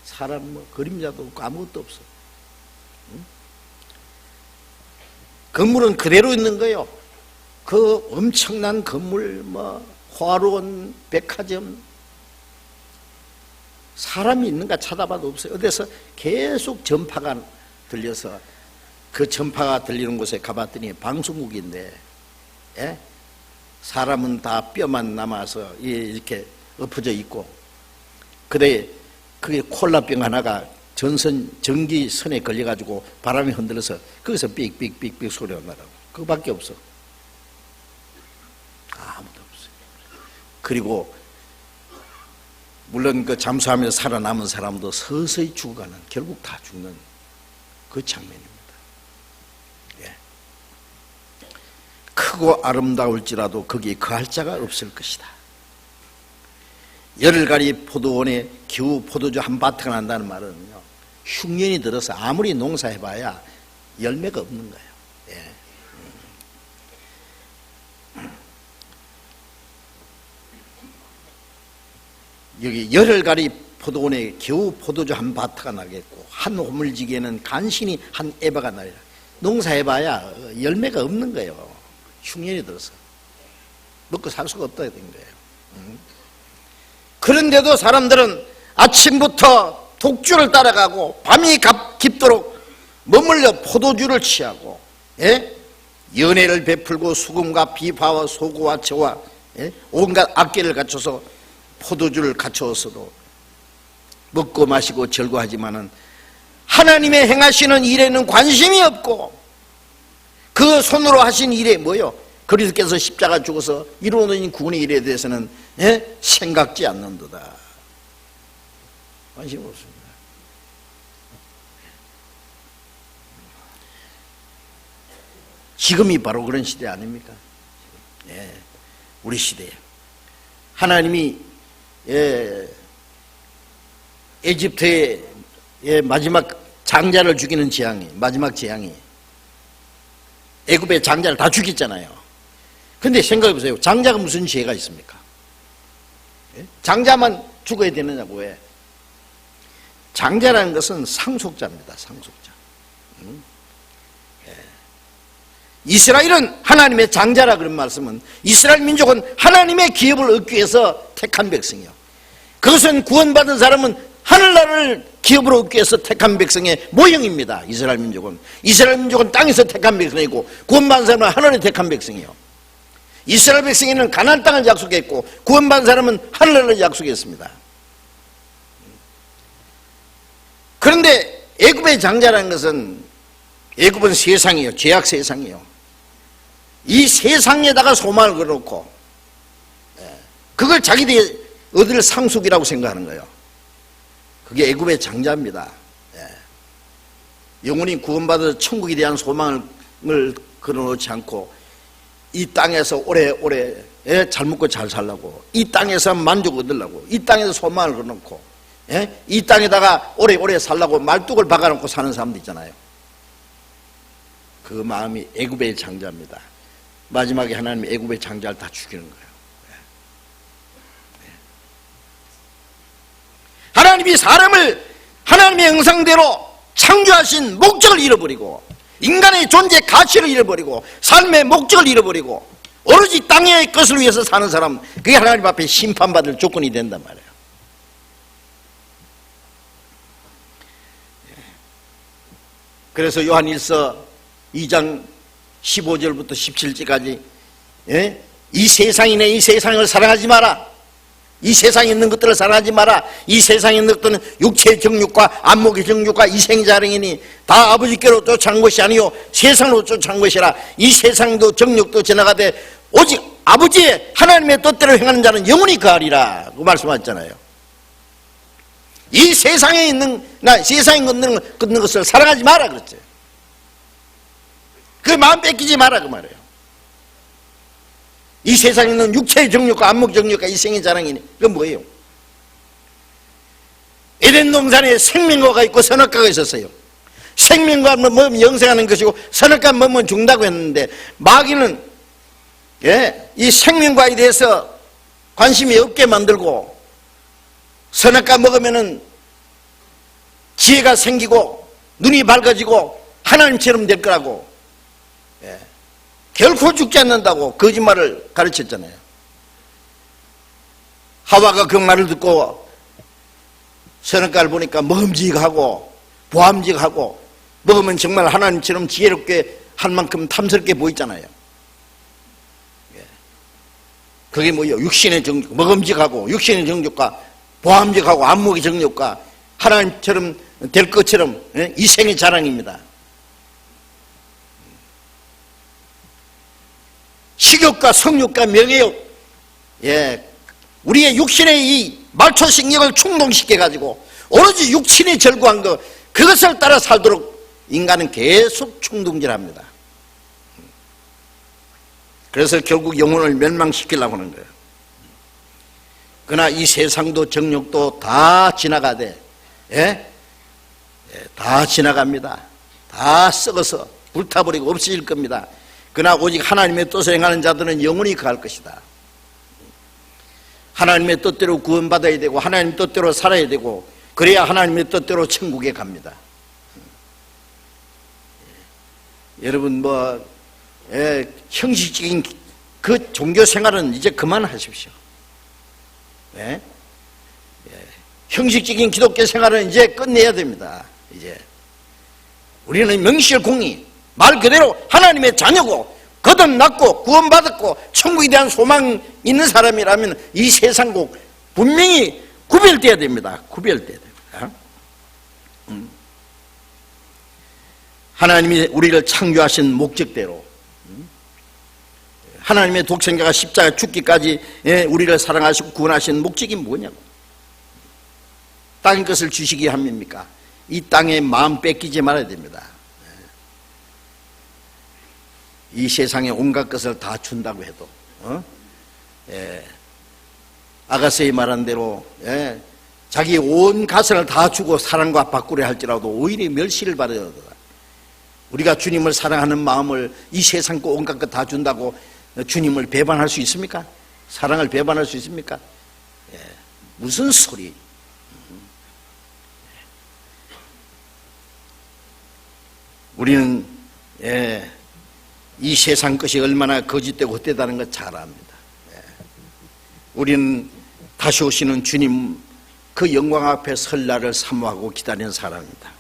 사람 그림자도 없고 아무것도 없어. 건물은 그대로 있는 거예요. 그 엄청난 건물, 화로원, 백화점, 사람이 있는가 찾아봐도 없어요. 어디서 계속 전파가 들려서 그 전파가 들리는 곳에 가봤더니 방송국인데, 사람은 다 뼈만 남아서 이렇게 엎어져 있고, 그게 콜라병 하나가 전기선에 걸려가지고 바람이 흔들어서 거기서 삑삑삑삑 소리가 나라고. 그거밖에 없어. 아무도 없어요. 그리고 물론 그 잠수함에서 살아남은 사람도 서서히 죽어가는, 결국 다 죽는 그 장면입니다. 예. 크고 아름다울지라도 거기에 거할 자가 없을 것이다. 열흘가리 포도원에 겨우 포도주 한 바트가 난다는 말은요, 흉년이 들어서 아무리 농사해봐야 열매가 없는 거예요. 예. 여기 열흘가리 포도원에 겨우 포도주 한 바트가 나겠고 한 호물지기에는 간신히 한 에바가 나리라. 농사해봐야 열매가 없는 거예요. 흉년이 들어서 먹고 살 수가 없다 된 거예요. 그런데도 사람들은 아침부터 독주를 따라가고 밤이 깊도록 머물러 포도주를 취하고, 예? 연애를 베풀고 수금과 비파와 소고와 저와, 예? 온갖 악기를 갖춰서 포도주를 갖추었어도 먹고 마시고 즐거워하지만은 하나님의 행하시는 일에는 관심이 없고 그 손으로 하신 일에 뭐요? 그리스도께서 십자가 죽어서 이루어진 구원의 일에 대해서는, 예? 생각지 않는도다. 관심 없습니다. 지금이 바로 그런 시대 아닙니까? 예, 우리 시대에 하나님이, 예, 에집트의, 예, 마지막 장자를 죽이는 재앙이, 마지막 재앙이 애굽의 장자를 다 죽였잖아요. 근데 생각해보세요. 장자가 무슨 죄가 있습니까? 예? 장자만 죽어야 되느냐고. 왜? 장자라는 것은 상속자입니다. 상속자. 예. 이스라엘은 하나님의 장자라 그런 말씀은 이스라엘 민족은 하나님의 기업을 얻기 위해서 택한 백성이요. 그것은 구원받은 사람은 하늘나라를 기업으로 얻기 위해서 택한 백성의 모형입니다. 이스라엘 민족은 땅에서 택한 백성이고 구원받은 사람은 하늘에 택한 백성이요. 이스라엘 백성에는 가나안 땅을 약속했고 구원받은 사람은 하늘나라를 약속했습니다. 그런데 애굽의 장자라는 것은, 애굽은 세상이요, 죄악 세상이요. 이 세상에다가 소망을 걸어놓고 그걸 자기들이 얻을 상속이라고 생각하는 거예요. 그게 애굽의 장자입니다. 영원히 구원받아 천국에 대한 소망을 걸어놓지 않고 이 땅에서 오래오래 잘 먹고 잘 살라고, 이 땅에서 만족 얻으려고, 이 땅에서 소망을 걸어놓고, 이 땅에다가 오래오래 살라고 말뚝을 박아놓고 사는 사람도 있잖아요. 그 마음이 애굽의 장자입니다. 마지막에 하나님이 애굽의 장자를 다 죽이는 거예요. 하나님이 사람을 하나님의 형상대로 창조하신 목적을 잃어버리고 인간의 존재 가치를 잃어버리고 삶의 목적을 잃어버리고 오로지 땅의 것을 위해서 사는 사람, 그게 하나님 앞에 심판받을 조건이 된단 말이에요. 그래서 요한일서 2장 15절부터 17절까지, 예? 이 세상이네, 이 세상을 사랑하지 마라. 이 세상에 있는 것들을 사랑하지 마라. 이 세상에 있는 것들은 육체의 정욕과 안목의 정욕과 이생자랑이니 다 아버지께로 쫓아간 것이 아니요 세상으로 쫓아간 것이라. 이 세상도 정욕도 지나가되 오직 아버지의 하나님의 뜻대로 행하는 자는 영원히 거하리라. 그 말씀하셨잖아요. 이 세상에 있는, 세상에 있는 것을 사랑하지 마라 그랬죠. 그 마음 뺏기지 마라 그 말이에요. 이 세상에 있는 육체의 정욕과 안목 정욕과 이생의 자랑이니 그건 뭐예요? 에덴 동산에 생명과가 있고 선악과가 있었어요. 생명과 먹으면 영생하는 것이고 선악과 먹으면 죽는다고 했는데 마귀는, 예, 이 생명과에 대해서 관심이 없게 만들고 선악과 먹으면은 지혜가 생기고 눈이 밝아지고 하나님처럼 될 거라고, 예, 결코 죽지 않는다고 거짓말을 가르쳤잖아요. 하와가 그 말을 듣고 선악과를 보니까 먹음직하고 보암직하고 먹으면 정말 하나님처럼 지혜롭게 할 만큼 탐스럽게 보이잖아요. 그게 뭐예요? 육신의 정욕, 먹음직하고 육신의 정욕과 보암직하고 안목의 정욕과 하나님처럼 될 것처럼, 예? 이생의 자랑입니다. 식욕과 성욕과 명예욕, 예, 우리의 육신의 이 말초신경을 충동시켜 가지고 오로지 육신이 절구한 것, 그것을 따라 살도록 인간은 계속 충동질합니다. 그래서 결국 영혼을 멸망시키려고 하는 거예요. 그러나 이 세상도 정욕도 다 지나가되, 다 지나갑니다. 다 썩어서 불타버리고 없어질 겁니다. 그러나 오직 하나님의 뜻을 행하는 자들은 영원히 거할 것이다. 하나님의 뜻대로 구원받아야 되고 하나님의 뜻대로 살아야 되고 그래야 하나님의 뜻대로 천국에 갑니다. 여러분 형식적인 그 종교 생활은 이제 그만하십시오. 형식적인 기독교 생활은 이제 끝내야 됩니다. 이제 우리는 명실공히 말 그대로 하나님의 자녀고 거듭났고 구원받았고 천국에 대한 소망 있는 사람이라면 이 세상과 분명히 구별돼야 됩니다. 구별돼야 됩니다. 하나님이 우리를 창조하신 목적대로 하나님의 독생자가 십자가 죽기까지 우리를 사랑하시고 구원하신 목적이 뭐냐고. 땅의 것을 주시기 함입니까? 이 땅에 마음 뺏기지 말아야 됩니다. 이 세상에 온갖 것을 다 준다고 해도 아가서에 말한 대로 자기 온 가선을 다 주고 사랑과 바꾸려 할지라도 오히려 멸시를 받아야 된다. 우리가 주님을 사랑하는 마음을 이 세상 거 온갖 것 다 준다고 주님을 배반할 수 있습니까? 사랑을 배반할 수 있습니까? 무슨 소리. 우리는 이 세상 것이 얼마나 거짓되고 헛되다는 걸 잘 압니다. 우리는 다시 오시는 주님 그 영광 앞에 설 날을 사모하고 기다리는 사람입니다.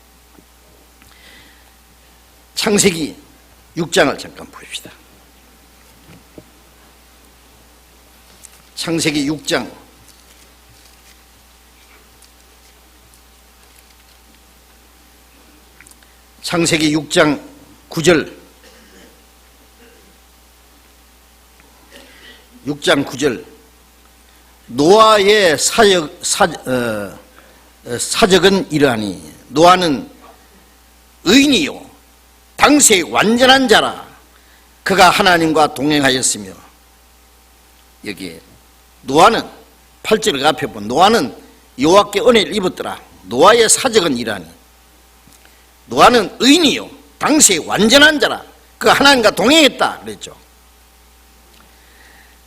창세기 6장을 잠깐 봅시다. 창세기 6장 창세기 6장 9절 6장 9절 노아의 사적은 이러하니 노아는 의인이요 당시의 완전한 자라 그가 하나님과 동행하였으며 여기에 노아는 8절 앞에 보면 노아는 여호와께 은혜를 입었더라. 노아의 사적은 이러하니 노아는 의인이요 당시의 완전한 자라 그가 하나님과 동행했다 그랬죠.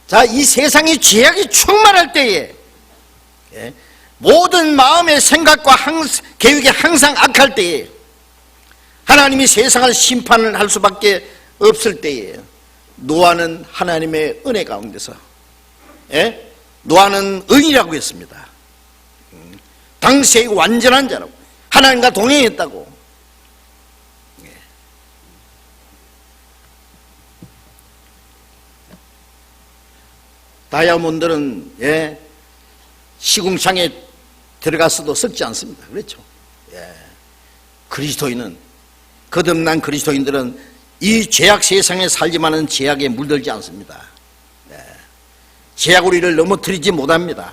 자, 이 세상이 죄악이 충만할 때에 모든 마음의 생각과 계획이 항상 악할 때에 하나님이 세상을 심판을 할 수밖에 없을 때에 노아는 하나님의 은혜 가운데서 노아는 의인이라고 했습니다. 당시의 완전한 자라고 하나님과 동행했다고. 다이아몬드는 시궁창에 들어갔어도 썩지 않습니다. 그렇죠? 그리스도인은 거듭난 그리스도인들은 이 죄악 세상에 살지만은 죄악에 물들지 않습니다. 죄악 우리를 넘어뜨리지 못합니다.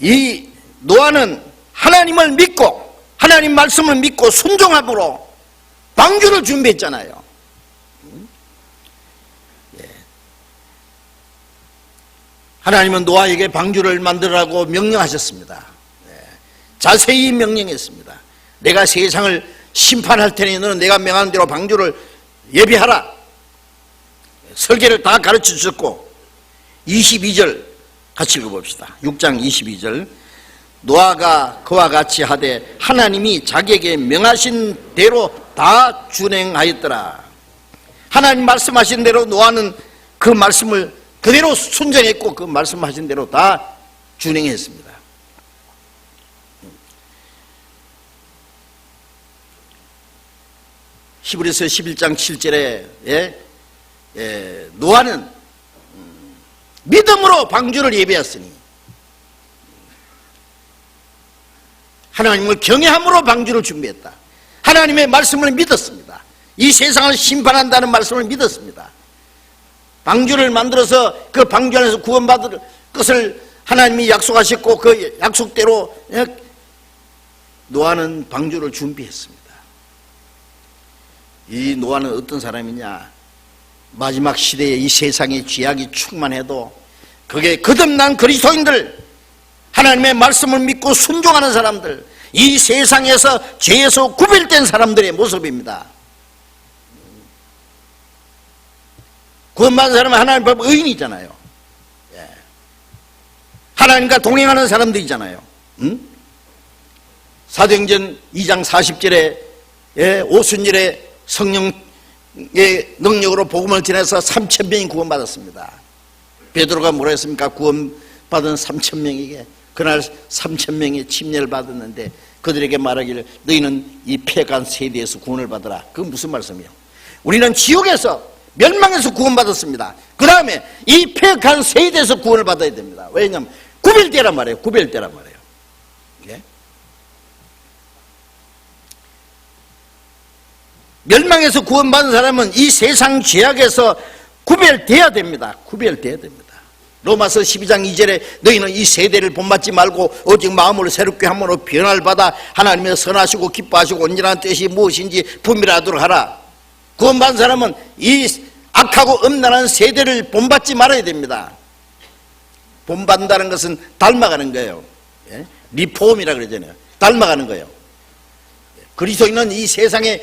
이 노아는 하나님을 믿고 하나님 말씀을 믿고 순종함으로 방주를 준비했잖아요. 하나님은 노아에게 방주를 만들라고 명령하셨습니다. 자세히 명령했습니다. 내가 세상을 심판할 테니 너는 내가 명한 대로 방주를 예비하라. 설계를 다 가르쳐 주셨고 22절 같이 읽어봅시다. 6장 22절 노아가 그와 같이 하되 하나님이 자기에게 명하신 대로 다 준행하였더라. 하나님 말씀하신 대로 노아는 그 말씀을 그대로 순종했고 그 말씀하신 대로 다 준행했습니다. 히브리서 11장 7절에 노아는 믿음으로 방주를 예비했으니 하나님을 경외함으로 방주를 준비했다. 하나님의 말씀을 믿었습니다. 이 세상을 심판한다는 말씀을 믿었습니다. 방주를 만들어서 그 방주 안에서 구원받을 것을 하나님이 약속하셨고 그 약속대로 노아는 방주를 준비했습니다. 이 노아는 어떤 사람이냐? 마지막 시대에 이 세상의 죄악이 충만해도 그게 거듭난 그리스도인들, 하나님의 말씀을 믿고 순종하는 사람들, 이 세상에서 죄에서 구별된 사람들의 모습입니다. 구원받은 사람은 하나님 법 의인이잖아요. 하나님과 동행하는 사람들이잖아요. 사도행전 2장 40절에 오순절에 성령의 능력으로 복음을 전해서 3,000명이 구원받았습니다. 베드로가 뭐라 했습니까? 구원받은 3,000명에게 그날 3,000명이 침례를 받았는데 그들에게 말하기를 너희는 이 폐간 세대에서 구원을 받으라. 그건 무슨 말씀이에요? 우리는 지옥에서 멸망에서 구원받았습니다. 그 다음에 이 폐간 세대에서 구원을 받아야 됩니다. 왜냐하면 구별되란 말이에요. 구별되란 말이에요. 예? 멸망에서 구원받은 사람은 이 세상 죄악에서 구별돼야 됩니다. 구별돼야 됩니다. 로마서 12장 2절에 너희는 이 세대를 본받지 말고 오직 마음으로 새롭게 함으로 변화를 받아 하나님의 선하시고 기뻐하시고 온전한 뜻이 무엇인지 분별하도록 하라. 구원받은 사람은 이 악하고 음란한 세대를 본받지 말아야 됩니다. 본받는다는 것은 닮아가는 거예요. 예? 리폼이라 그러잖아요. 닮아가는 거예요. 그리스도인은 이 세상의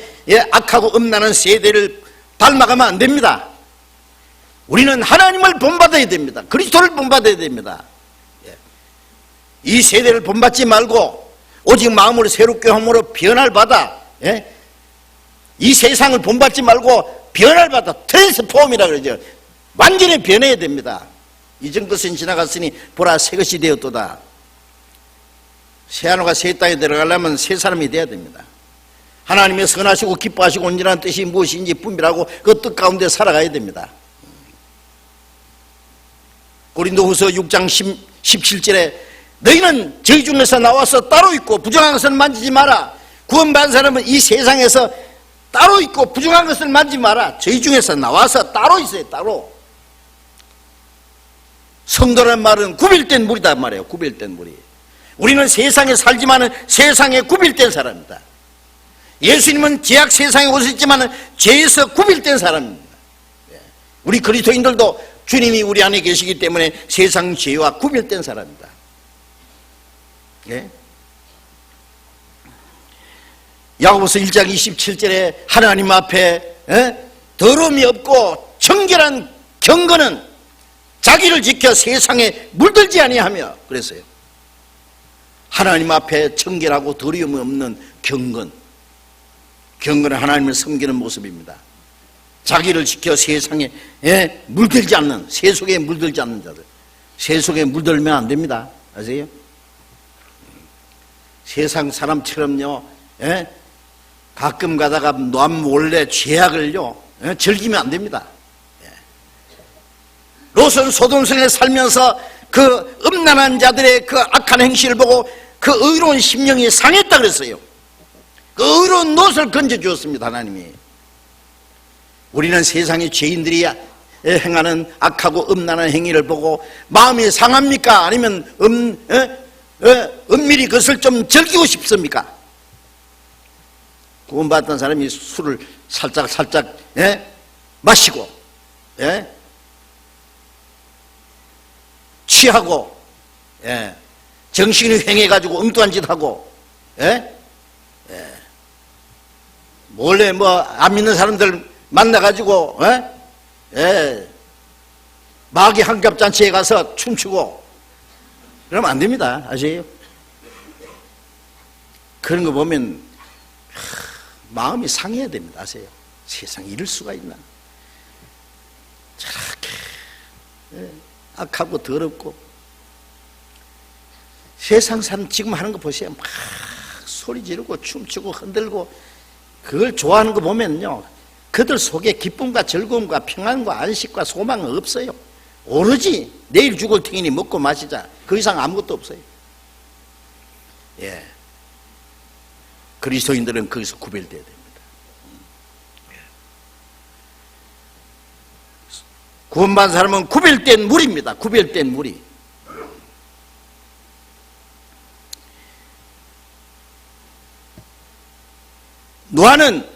악하고 음란한 세대를 닮아가면 안 됩니다. 우리는 하나님을 본받아야 됩니다. 그리스도를 본받아야 됩니다. 이 세대를 본받지 말고 오직 마음으로 새롭게 함으로 변화를 받아, 이 세상을 본받지 말고 변화를 받아, 트랜스폼이라 그러죠. 완전히 변해야 됩니다. 이전 것은 지나갔으니 보라 새 것이 되었도다. 새 한우가 새 땅에 들어가려면 새 사람이 돼야 됩니다. 하나님의 선하시고 기뻐하시고 온전한 뜻이 무엇인지 분별하고 그 뜻 가운데 살아가야 됩니다. 고린도후서 6장 17절에 너희는 저희 중에서 나와서 따로 있고 부정한 것을 만지지 마라. 구원받은 사람은 이 세상에서 따로 있고 부정한 것을 만지지 마라. 저희 중에서 나와서 따로 있어요. 따로. 성도라는 말은 구별된 무리다 말이에요. 구별된 무리. 우리는 세상에 살지만은 세상에 구별된 사람입니다. 예수님은 죄악 세상에 오셨지만은 죄에서 구별된 사람입니다. 우리 그리스도인들도 주님이 우리 안에 계시기 때문에 세상 죄와 구별된 사람입니다. 예? 야고보서 1장 27절에 하나님 앞에 더러움이 없고 청결한 경건은 자기를 지켜 세상에 물들지 아니하며 그랬어요. 하나님 앞에 청결하고 더러움이 없는 경건, 경건은 하나님을 섬기는 모습입니다. 자기를 지켜 세상에 물들지 않는, 세속에 물들지 않는 자들. 세속에 물들면 안 됩니다. 아세요? 세상 사람처럼요, 가끔 가다가 남 몰래 죄악을요 즐기면 안 됩니다. 롯은 소돔성에 살면서 그 음란한 자들의 그 악한 행실을 보고 그 의로운 심령이 상했다 그랬어요. 그 의로운 롯을 건져주었습니다. 하나님이. 우리는 세상의 죄인들이 행하는 악하고 음란한 행위를 보고 마음이 상합니까? 아니면 은밀히 그것을 좀 즐기고 싶습니까? 구원받았던 사람이 술을 살짝 마시고 취하고 정신이 횡해가지고 엉뚱한 짓 하고 몰래 안 믿는 사람들 만나가지고 마귀 한갑잔치에 가서 춤추고 그러면 안 됩니다. 아세요? 그런 거 보면 마음이 상해야 됩니다. 아세요? 세상에 이럴 수가 있나? 저렇게 악하고 더럽고 세상 사람 지금 하는 거 보세요. 막 소리 지르고 춤추고 흔들고 그걸 좋아하는 거 보면요 그들 속에 기쁨과 즐거움과 평안과 안식과 소망은 없어요. 오로지 내일 죽을 테니 먹고 마시자. 그 이상 아무것도 없어요. 그리스도인들은 거기서 구별돼야 됩니다. 구원받은 사람은 구별된 무리입니다. 구별된 무리. 노아는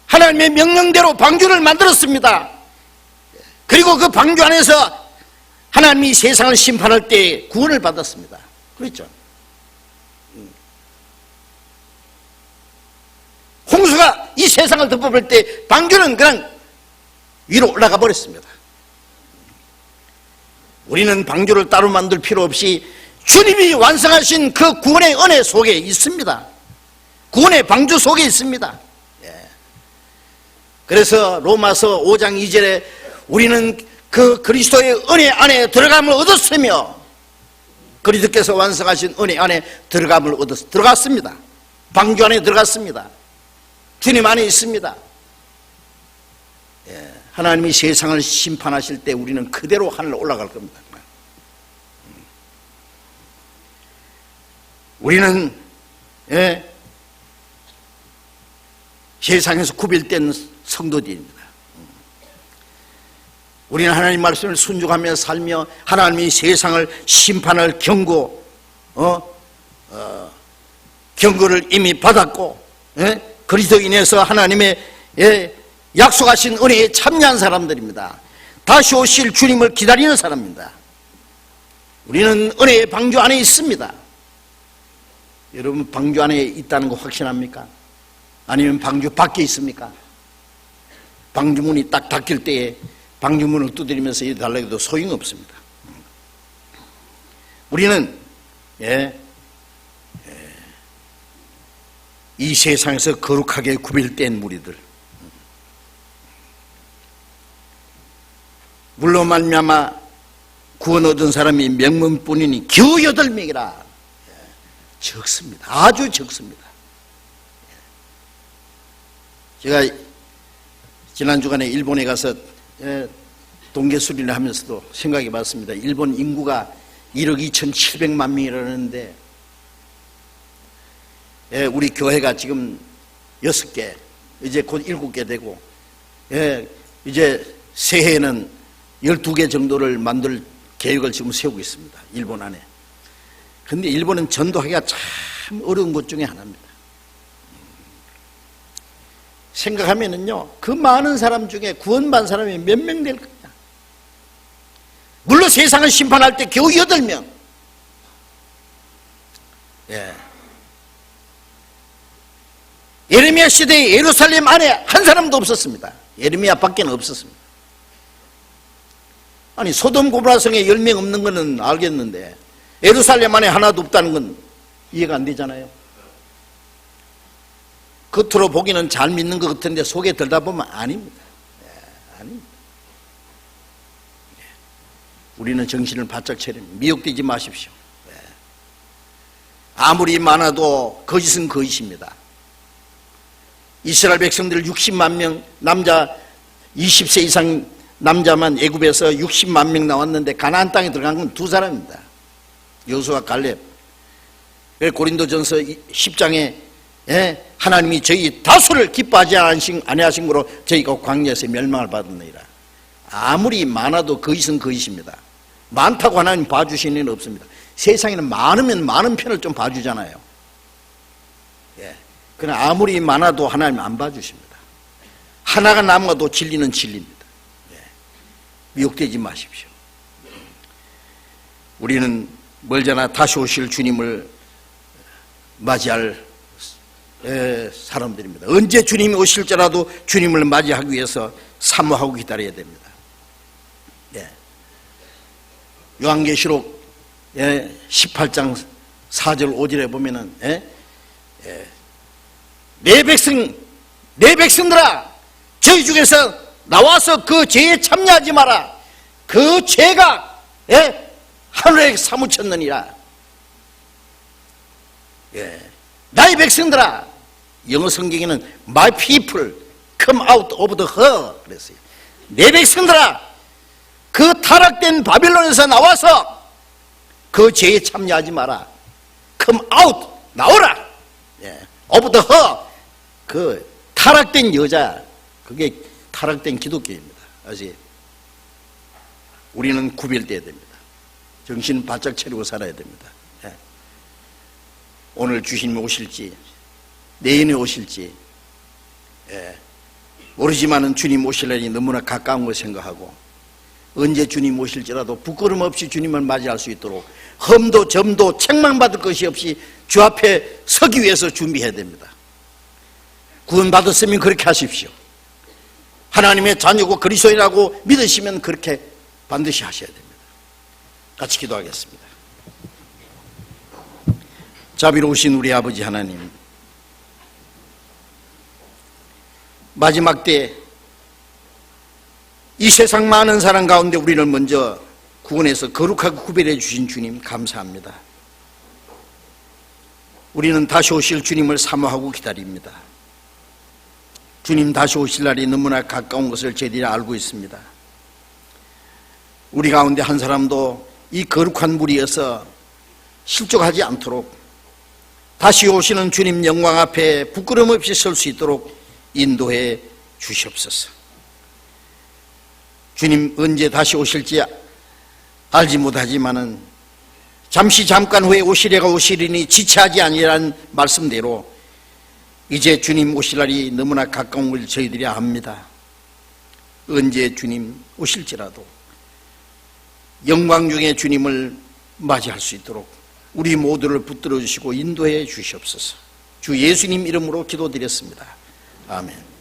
하나님의 명령대로 방주를 만들었습니다. 그리고 그 방주 안에서 하나님이 세상을 심판할 때 구원을 받았습니다. 그렇죠? 홍수가 이 세상을 덮어볼 때 방주는 그냥 위로 올라가 버렸습니다. 우리는 방주를 따로 만들 필요 없이 주님이 완성하신 그 구원의 은혜 속에 있습니다. 구원의 방주 속에 있습니다. 그래서 로마서 5장 2절에 우리는 그 그리스도의 은혜 안에 들어감을 얻었으며 그리스도께서 완성하신 은혜 안에 들어감을 들어갔습니다. 방주 안에 들어갔습니다. 주님 안에 있습니다. 하나님이 세상을 심판하실 때 우리는 그대로 하늘로 올라갈 겁니다. 우리는 세상에서 구별된 성도들입니다. 우리는 하나님 말씀을 순종하며 살며 하나님이 세상을 심판할 경고를 이미 받았고 그리스도 인해서 하나님의 약속하신 은혜에 참여한 사람들입니다. 다시 오실 주님을 기다리는 사람입니다. 우리는 은혜의 방주 안에 있습니다. 여러분 방주 안에 있다는 거 확신합니까? 아니면 방주 밖에 있습니까? 방주문이 딱 닫힐 때에 방주문을 두드리면서 이래 달라고 해도 소용없습니다. 우리는 이 세상에서 거룩하게 구별된 무리들, 물로 말미암아 구원 얻은 사람이 명문뿐이니 겨우 8명이라. 적습니다. 아주 적습니다. 제가 지난 주간에 일본에 가서 동계 수련을 하면서도 생각해 봤습니다. 일본 인구가 1억 2,700만 명이라는데 우리 교회가 지금 6개, 이제 곧 7개 되고 이제 새해에는 12개 정도를 만들 계획을 지금 세우고 있습니다. 일본 안에. 그런데 일본은 전도하기가 참 어려운 것 중에 하나입니다. 생각하면은요, 그 많은 사람 중에 구원받은 사람이 몇 명 될 거냐. 물론 세상을 심판할 때 겨우 8명. 예레미야 시대에 예루살렘 안에 한 사람도 없었습니다. 예레미야 밖에는 없었습니다. 아니 소돔 고모라 성에 10명 없는 거는 알겠는데 예루살렘 안에 하나도 없다는 건 이해가 안 되잖아요. 겉으로 보기는 잘 믿는 것 같은데 속에 들여다보면 아닙니다. 아닙니다. 우리는 정신을 바짝 차립니다. 미혹되지 마십시오. 아무리 많아도 거짓은 거짓입니다. 이스라엘 백성들 60만 명, 남자 20세 이상 남자만 애굽에서 60만 명 나왔는데 가나안 땅에 들어간 건 2사람입니다. 여호수아 갈렙. 고린도전서 10장에 하나님이 저희 다수를 기뻐하지 아니하신 거로 저희가 광야에서 멸망을 받았느니라. 아무리 많아도 거짓은 거짓입니다. 많다고 하나님 봐주시는 일은 없습니다. 세상에는 많으면 많은 편을 좀 봐주잖아요. 그러나 아무리 많아도 하나님 안 봐주십니다. 하나가 남아도 진리는 진리입니다. 미혹되지 마십시오. 우리는 멀잖아 다시 오실 주님을 맞이할 사람들입니다. 언제 주님이 오실지라도 주님을 맞이하기 위해서 사모하고 기다려야 됩니다. 요한계시록 18장 4절 5절에 보면은 내 백성들아 저희 중에서 나와서 그 죄에 참여하지 마라. 그 죄가 하늘에 사무쳤느니라. 나의 백성들아, 영어 성경에는 My people come out of the her 그랬어요. 내 백성들아, 그 타락된 바빌론에서 나와서 그 죄에 참여하지 마라. Come out, 나오라. of the her, 그 타락된 여자, 그게 타락된 기독교입니다. 아시? 우리는 구별돼야 됩니다. 정신 바짝 차리고 살아야 됩니다. 오늘 주님이 오실지 내일에 오실지 모르지만은 주님 오실 날이 너무나 가까운 걸 생각하고 언제 주님 오실지라도 부끄럼 없이 주님을 맞이할 수 있도록 험도 점도 책망받을 것이 없이 주 앞에 서기 위해서 준비해야 됩니다. 구원받았으면 그렇게 하십시오. 하나님의 자녀고 그리스도인이라고 믿으시면 그렇게 반드시 하셔야 됩니다. 같이 기도하겠습니다. 자비로우신 우리 아버지 하나님, 마지막 때 이 세상 많은 사람 가운데 우리를 먼저 구원해서 거룩하게 구별해 주신 주님 감사합니다. 우리는 다시 오실 주님을 사모하고 기다립니다. 주님 다시 오실 날이 너무나 가까운 것을 저희들이 알고 있습니다. 우리 가운데 한 사람도 이 거룩한 무리에서 실족하지 않도록 다시 오시는 주님 영광 앞에 부끄럼 없이 설 수 있도록 인도해 주시옵소서. 주님 언제 다시 오실지 알지 못하지만은 잠깐 후에 오시려가 오시리니 지체하지 아니라는 말씀대로 이제 주님 오실 날이 너무나 가까운 걸 저희들이 압니다. 언제 주님 오실지라도 영광 중에 주님을 맞이할 수 있도록 우리 모두를 붙들어 주시고 인도해 주시옵소서. 주 예수님 이름으로 기도드렸습니다. 아멘.